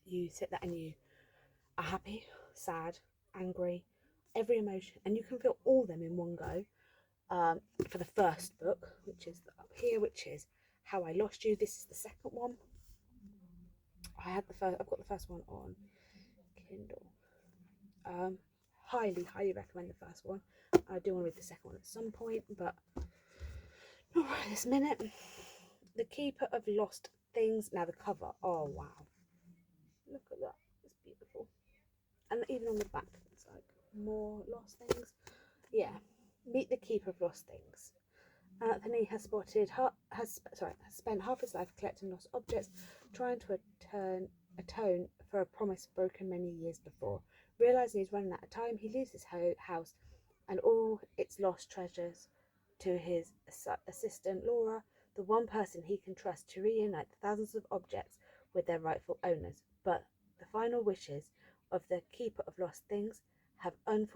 Speaker 2: you sit there and you are happy, sad, angry, every emotion, and you can feel all of them in one go. For the first book, which is up here, which is How I Lost You. This is the second one. I've got the first one on Kindle. Highly recommend the first one. I do want to read the second one at some point, but not right this minute. The Keeper of Lost Things. Now the cover. Oh wow, look at that. It's beautiful. And even on the back, it's like more lost things. Yeah. Meet the Keeper of Lost Things. Anthony has spent half his life collecting lost objects, trying to atone for a promise broken many years before. Realizing he's running out of time, he leaves his house and all its lost treasures to his assistant Laura, the one person he can trust to reunite the thousands of objects with their rightful owners. But the final wishes of the Keeper of Lost Things have been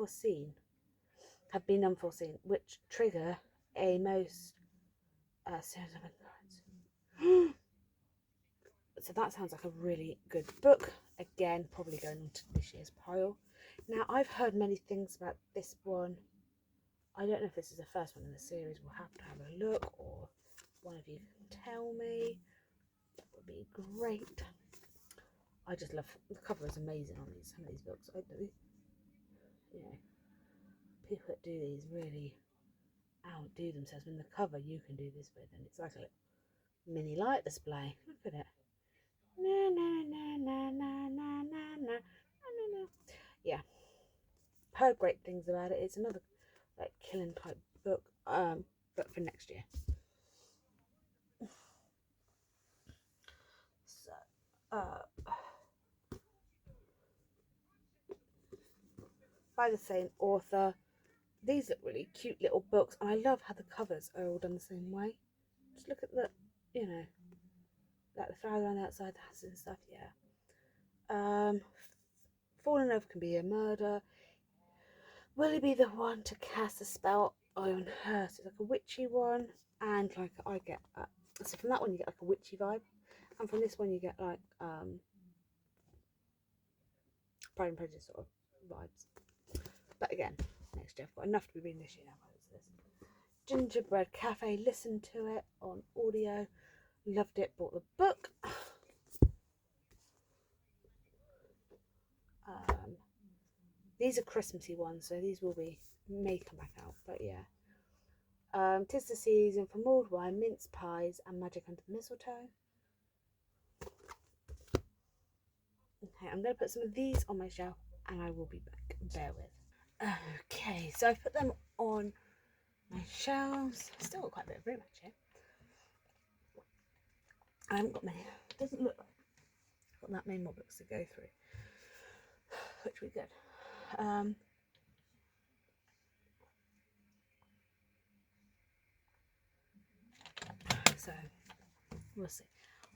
Speaker 2: unforeseen, which trigger a most series of occurrence. So that sounds like a really good book. Again, probably going on to this year's pile. Now, I've heard many things about this one. I don't know if this is the first one in the series. We'll have to have a look, or one of you can tell me. That would be great. I just love the cover is amazing on some of these books. You know, people that do these really outdo themselves. In the cover you can do this with, and it's like a mini light display. Look at it. Na na na na na na na na na. Yeah, heard great things about it. It's another like killing type book, but for next year. So, by the same author. These look really cute little books, and I love how the covers are all done the same way. Just look at the, like the flower on the outside, the houses and stuff. Yeah. Fall in love can be a murder. Will he be the one to cast a spell on her? So it's like a witchy one, and like I get so from that one you get like a witchy vibe, and from this one you get like Pride and Prejudice sort of vibes. But again, next year I've got enough to be reading this year now. Gingerbread Cafe, listened to it on audio, loved it, bought the book. These are Christmassy ones, so these may come back out, but yeah. 'Tis the season for mulled wine, mince pies, and magic under the mistletoe. Okay, I'm going to put some of these on my shelf, and I will be back. Bear with. Okay, so I've put them on my shelves. Still got quite a bit of room actually. I haven't got many. It doesn't look like I've got that many more books to go through, which will be good. So we'll see.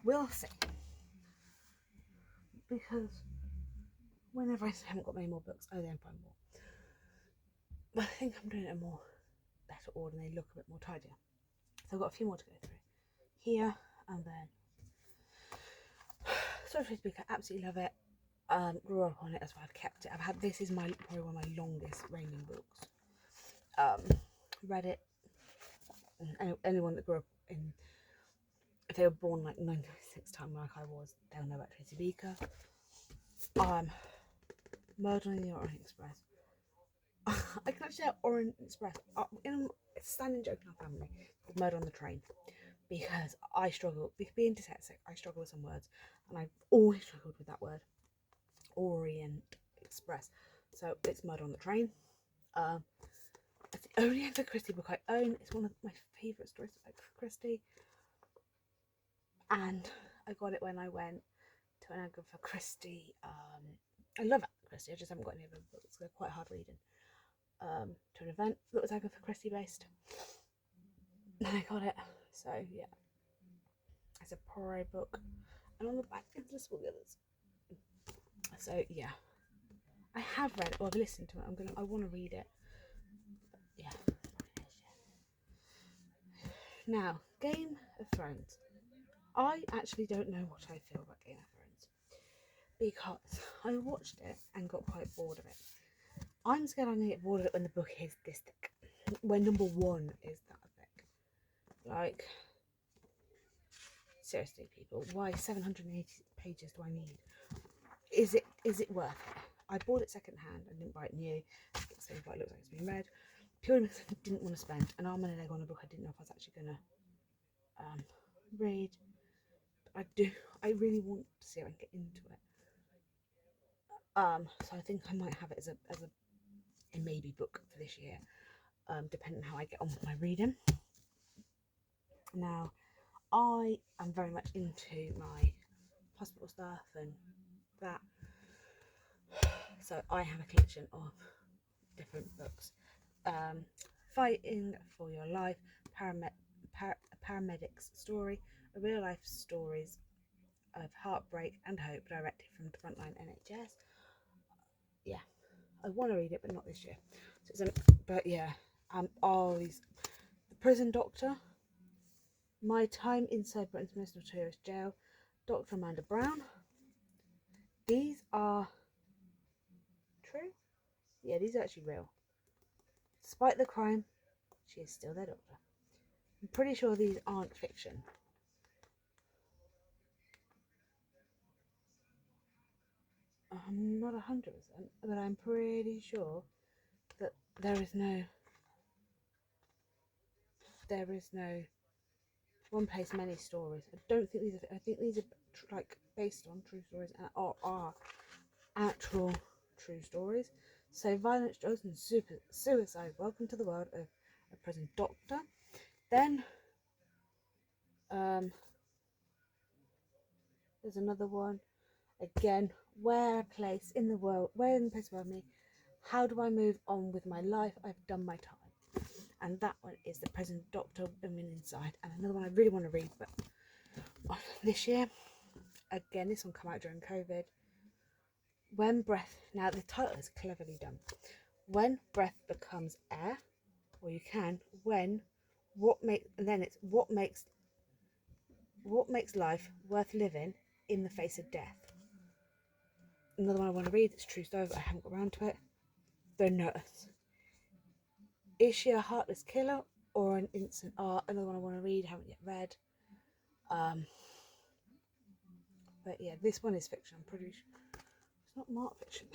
Speaker 2: We'll see. Because whenever I say I haven't got many more books, I then find more. But I think I'm doing it in more better order and they look a bit more tidier. So I've got a few more to go through. Here and then. So to speak, I absolutely love it. Grew up on it, that's why I've kept it. This is probably one of my longest reigning books. Read it. Anyone that grew up if they were born like 96 time like I was, they'll know about Tracy Beaker. Murder on the Orient Express. I can actually say Orient Express. It's a standing joke in our family called Murder on the Train, because I struggle, being dyslexic, I struggle with some words, and I've always struggled with that word, Orient Express. So it's Murder on the Train. It's the only Agatha Christie book I own. It's one of my favourite stories of Agatha Christie. And I got it when I went to an Agatha Christie. I love Agatha Christie, I just haven't got any of her books. They're quite hard reading. To an event that was Agatha Christie based. And I got it. So yeah. It's a Poirot book. And on the back is the small others. So yeah. I have read it, or I've listened to it. I want to read it. But, yeah. Now, Game of Thrones. I actually don't know what I feel about Game of Thrones because I watched it and got quite bored of it. I'm scared I'm going to get bored of it when the book is this thick. When number 1 is that thick. Like, seriously, people, why 780 pages do I need? Is it worth it? I bought it second hand and didn't buy it new. It's it looks like it's been read. Purely because I didn't want to spend an arm and a leg on a book I didn't know if I was actually going to read. But I really want to see if I can get into it. So I think I might have it as a maybe book for this year, depending on how I get on with my reading. Now, I am very much into my hospital stuff and that. So I have a collection of different books. Fighting for Your Life, Paramedic's Story, a real life stories of heartbreak and hope directed from the frontline NHS. Yeah, I want to read it, but not this year. So but yeah, always The Prison Doctor, My Time Inside Britain's Most Notorious Jail, Dr. Amanda Brown. These are true? Yeah, these are actually real. Despite the crime, she is still their doctor. I'm pretty sure these aren't fiction. I'm not 100%, but I'm pretty sure that there is no one place, many stories. I don't think these are. I think these are like based on true stories and are actual true stories. So, violence, drugs, and suicide. Welcome to the world of a prison doctor. Then, there's another one. Again, where in the place of me? How do I move on with my life? I've done my time. And that one is The Prison Doctor, Women Inside. And another one I really want to read, but this year, again, this one came out during COVID. When breath, now the title is cleverly done. When breath becomes air, or you can, what makes life worth living in the face of death. Another one I want to read, it's a true story, but I haven't got around to it. The Nurse. Is she a heartless killer or an innocent art? Another one I want to read, haven't yet read. But yeah, this one is fiction. I'm pretty sure it's not marked fiction.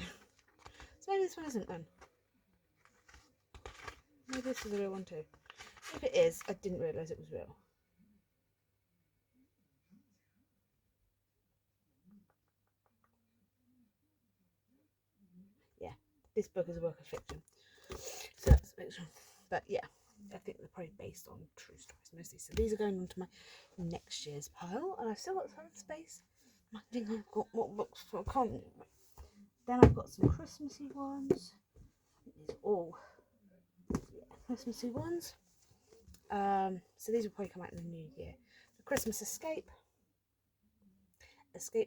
Speaker 2: So maybe this one isn't then. Maybe this is a real one too. If it is, I didn't realise it was real. Yeah, this book is a work of fiction. So that's fiction. But yeah, I think they're probably based on true stories mostly. So these are going on to my next year's pile, and I've still got some space. I think I've got more books for a comment. Then I've got some Christmassy ones. These are all Christmassy ones. So these will probably come out in the new year. The Christmas Escape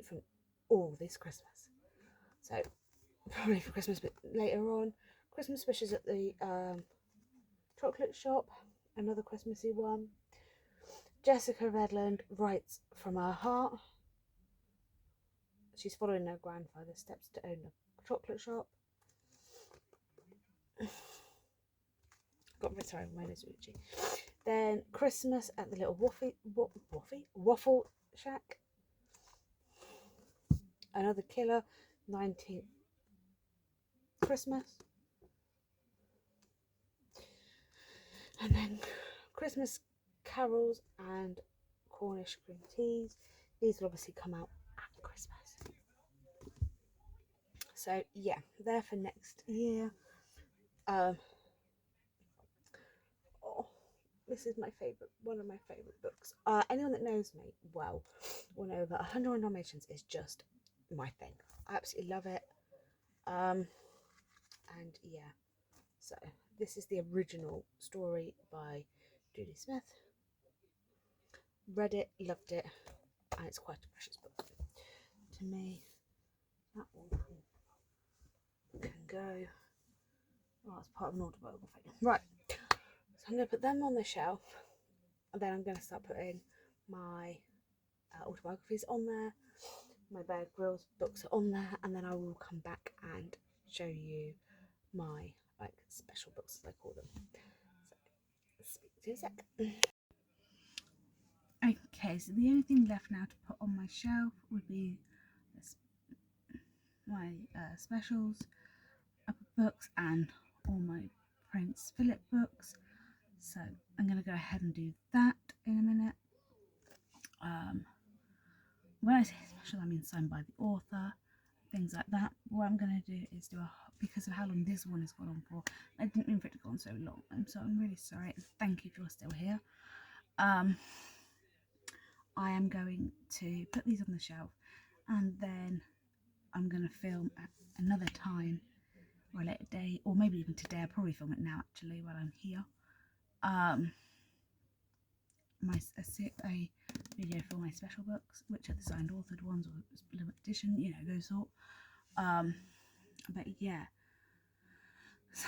Speaker 2: from all this Christmas. So probably for Christmas, but later on. Christmas Wishes at the chocolate shop, another Christmassy one. Jessica Redland writes from her heart. She's following her grandfather's steps to own a chocolate shop. Sorry, my nose is itchy. Then Christmas at the little waffle shack. Another killer, 19th Christmas. And then Christmas carols and Cornish green teas. These will obviously come out at Christmas. So yeah, they're for next year. This is my favourite, one of my favourite books. Anyone that knows me well will know that 101 Dalmatians is just my thing. I absolutely love it. And yeah, so this is the original story by Judy Smith. Read it, loved it, and it's quite a precious book to me. That one can go. Oh, it's part of an autobiography. Right, so I'm going to put them on the shelf, and then I'm going to start putting my autobiographies on there. My Bear Grylls books are on there, and then I will come back and show you my like special books, as I call them. So, speak to you in a sec.
Speaker 1: Okay, so the only thing left now to put on my shelf would be my specials books and all my Prince Philip books. So I'm going to go ahead and do that in a minute. When I say special, I mean signed by the author, things like that. What I'm going to do is do because of how long this one has gone on for, I didn't mean for it to go on so long. I'm really sorry. Thank you if you're still here. I am going to put these on the shelf, and then I'm going to film at another time or a later day, or maybe even today. I'll probably film it now actually while I'm here. A video for my special books, which are the signed authored ones or limited edition, you know, those sort. But yeah, so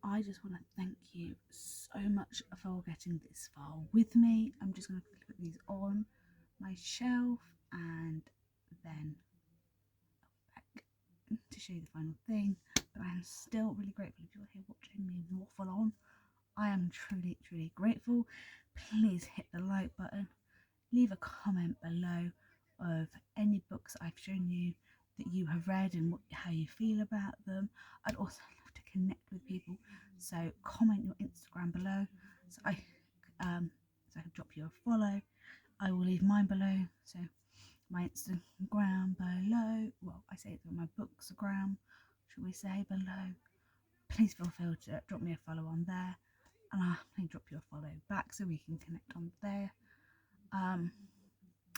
Speaker 1: I just want to thank you so much for getting this far with me. I'm just going to put these on my shelf and then back to show you the final thing. But I am still really grateful if you're here watching me waffle on. I am truly, truly grateful. Please hit the like button. Leave a comment below of any books I've shown you that you have read and how you feel about them. I'd also love to connect with people, so comment your Instagram below so I can drop you a follow. I will leave mine below, so my Instagram below. Well, I say it's on my bookstagram, should we say, below. Please feel free to drop me a follow on there, and I'll drop you a follow back so we can connect on there.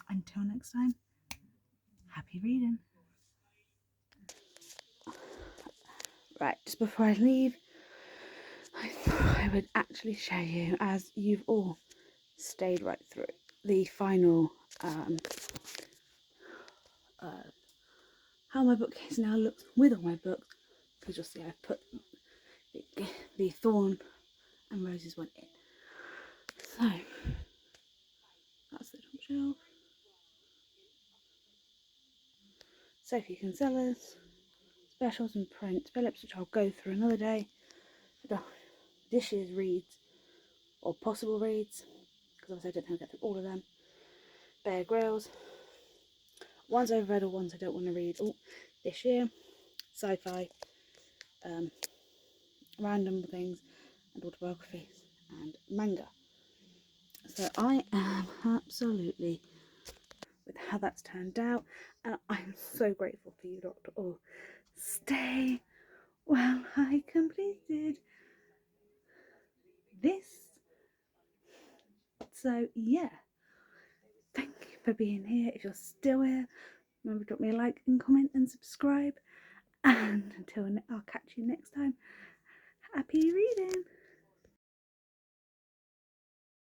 Speaker 1: Until next time, happy reading. Right, just before I leave, I thought I would actually show you, as you've all stayed right through, the final how my bookcase now looks with all my books, because you'll see I've put the thorn and roses one in. So that's the top shelf. Sophie Kinsella's specials and Prince Phillips, which I'll go through another day. This year's reads, or possible reads, because obviously I don't think I'll get through all of them. Bear Grylls, ones I've read or ones I don't want to read this year. Sci-fi, random things, and autobiographies, and manga. So I am absolutely with how that's turned out, and I'm so grateful for you, Dr. All. Stay while I completed this. So yeah, thank you for being here. If you're still here, remember to drop me a like and comment and subscribe, and until I'll catch you next time, happy reading.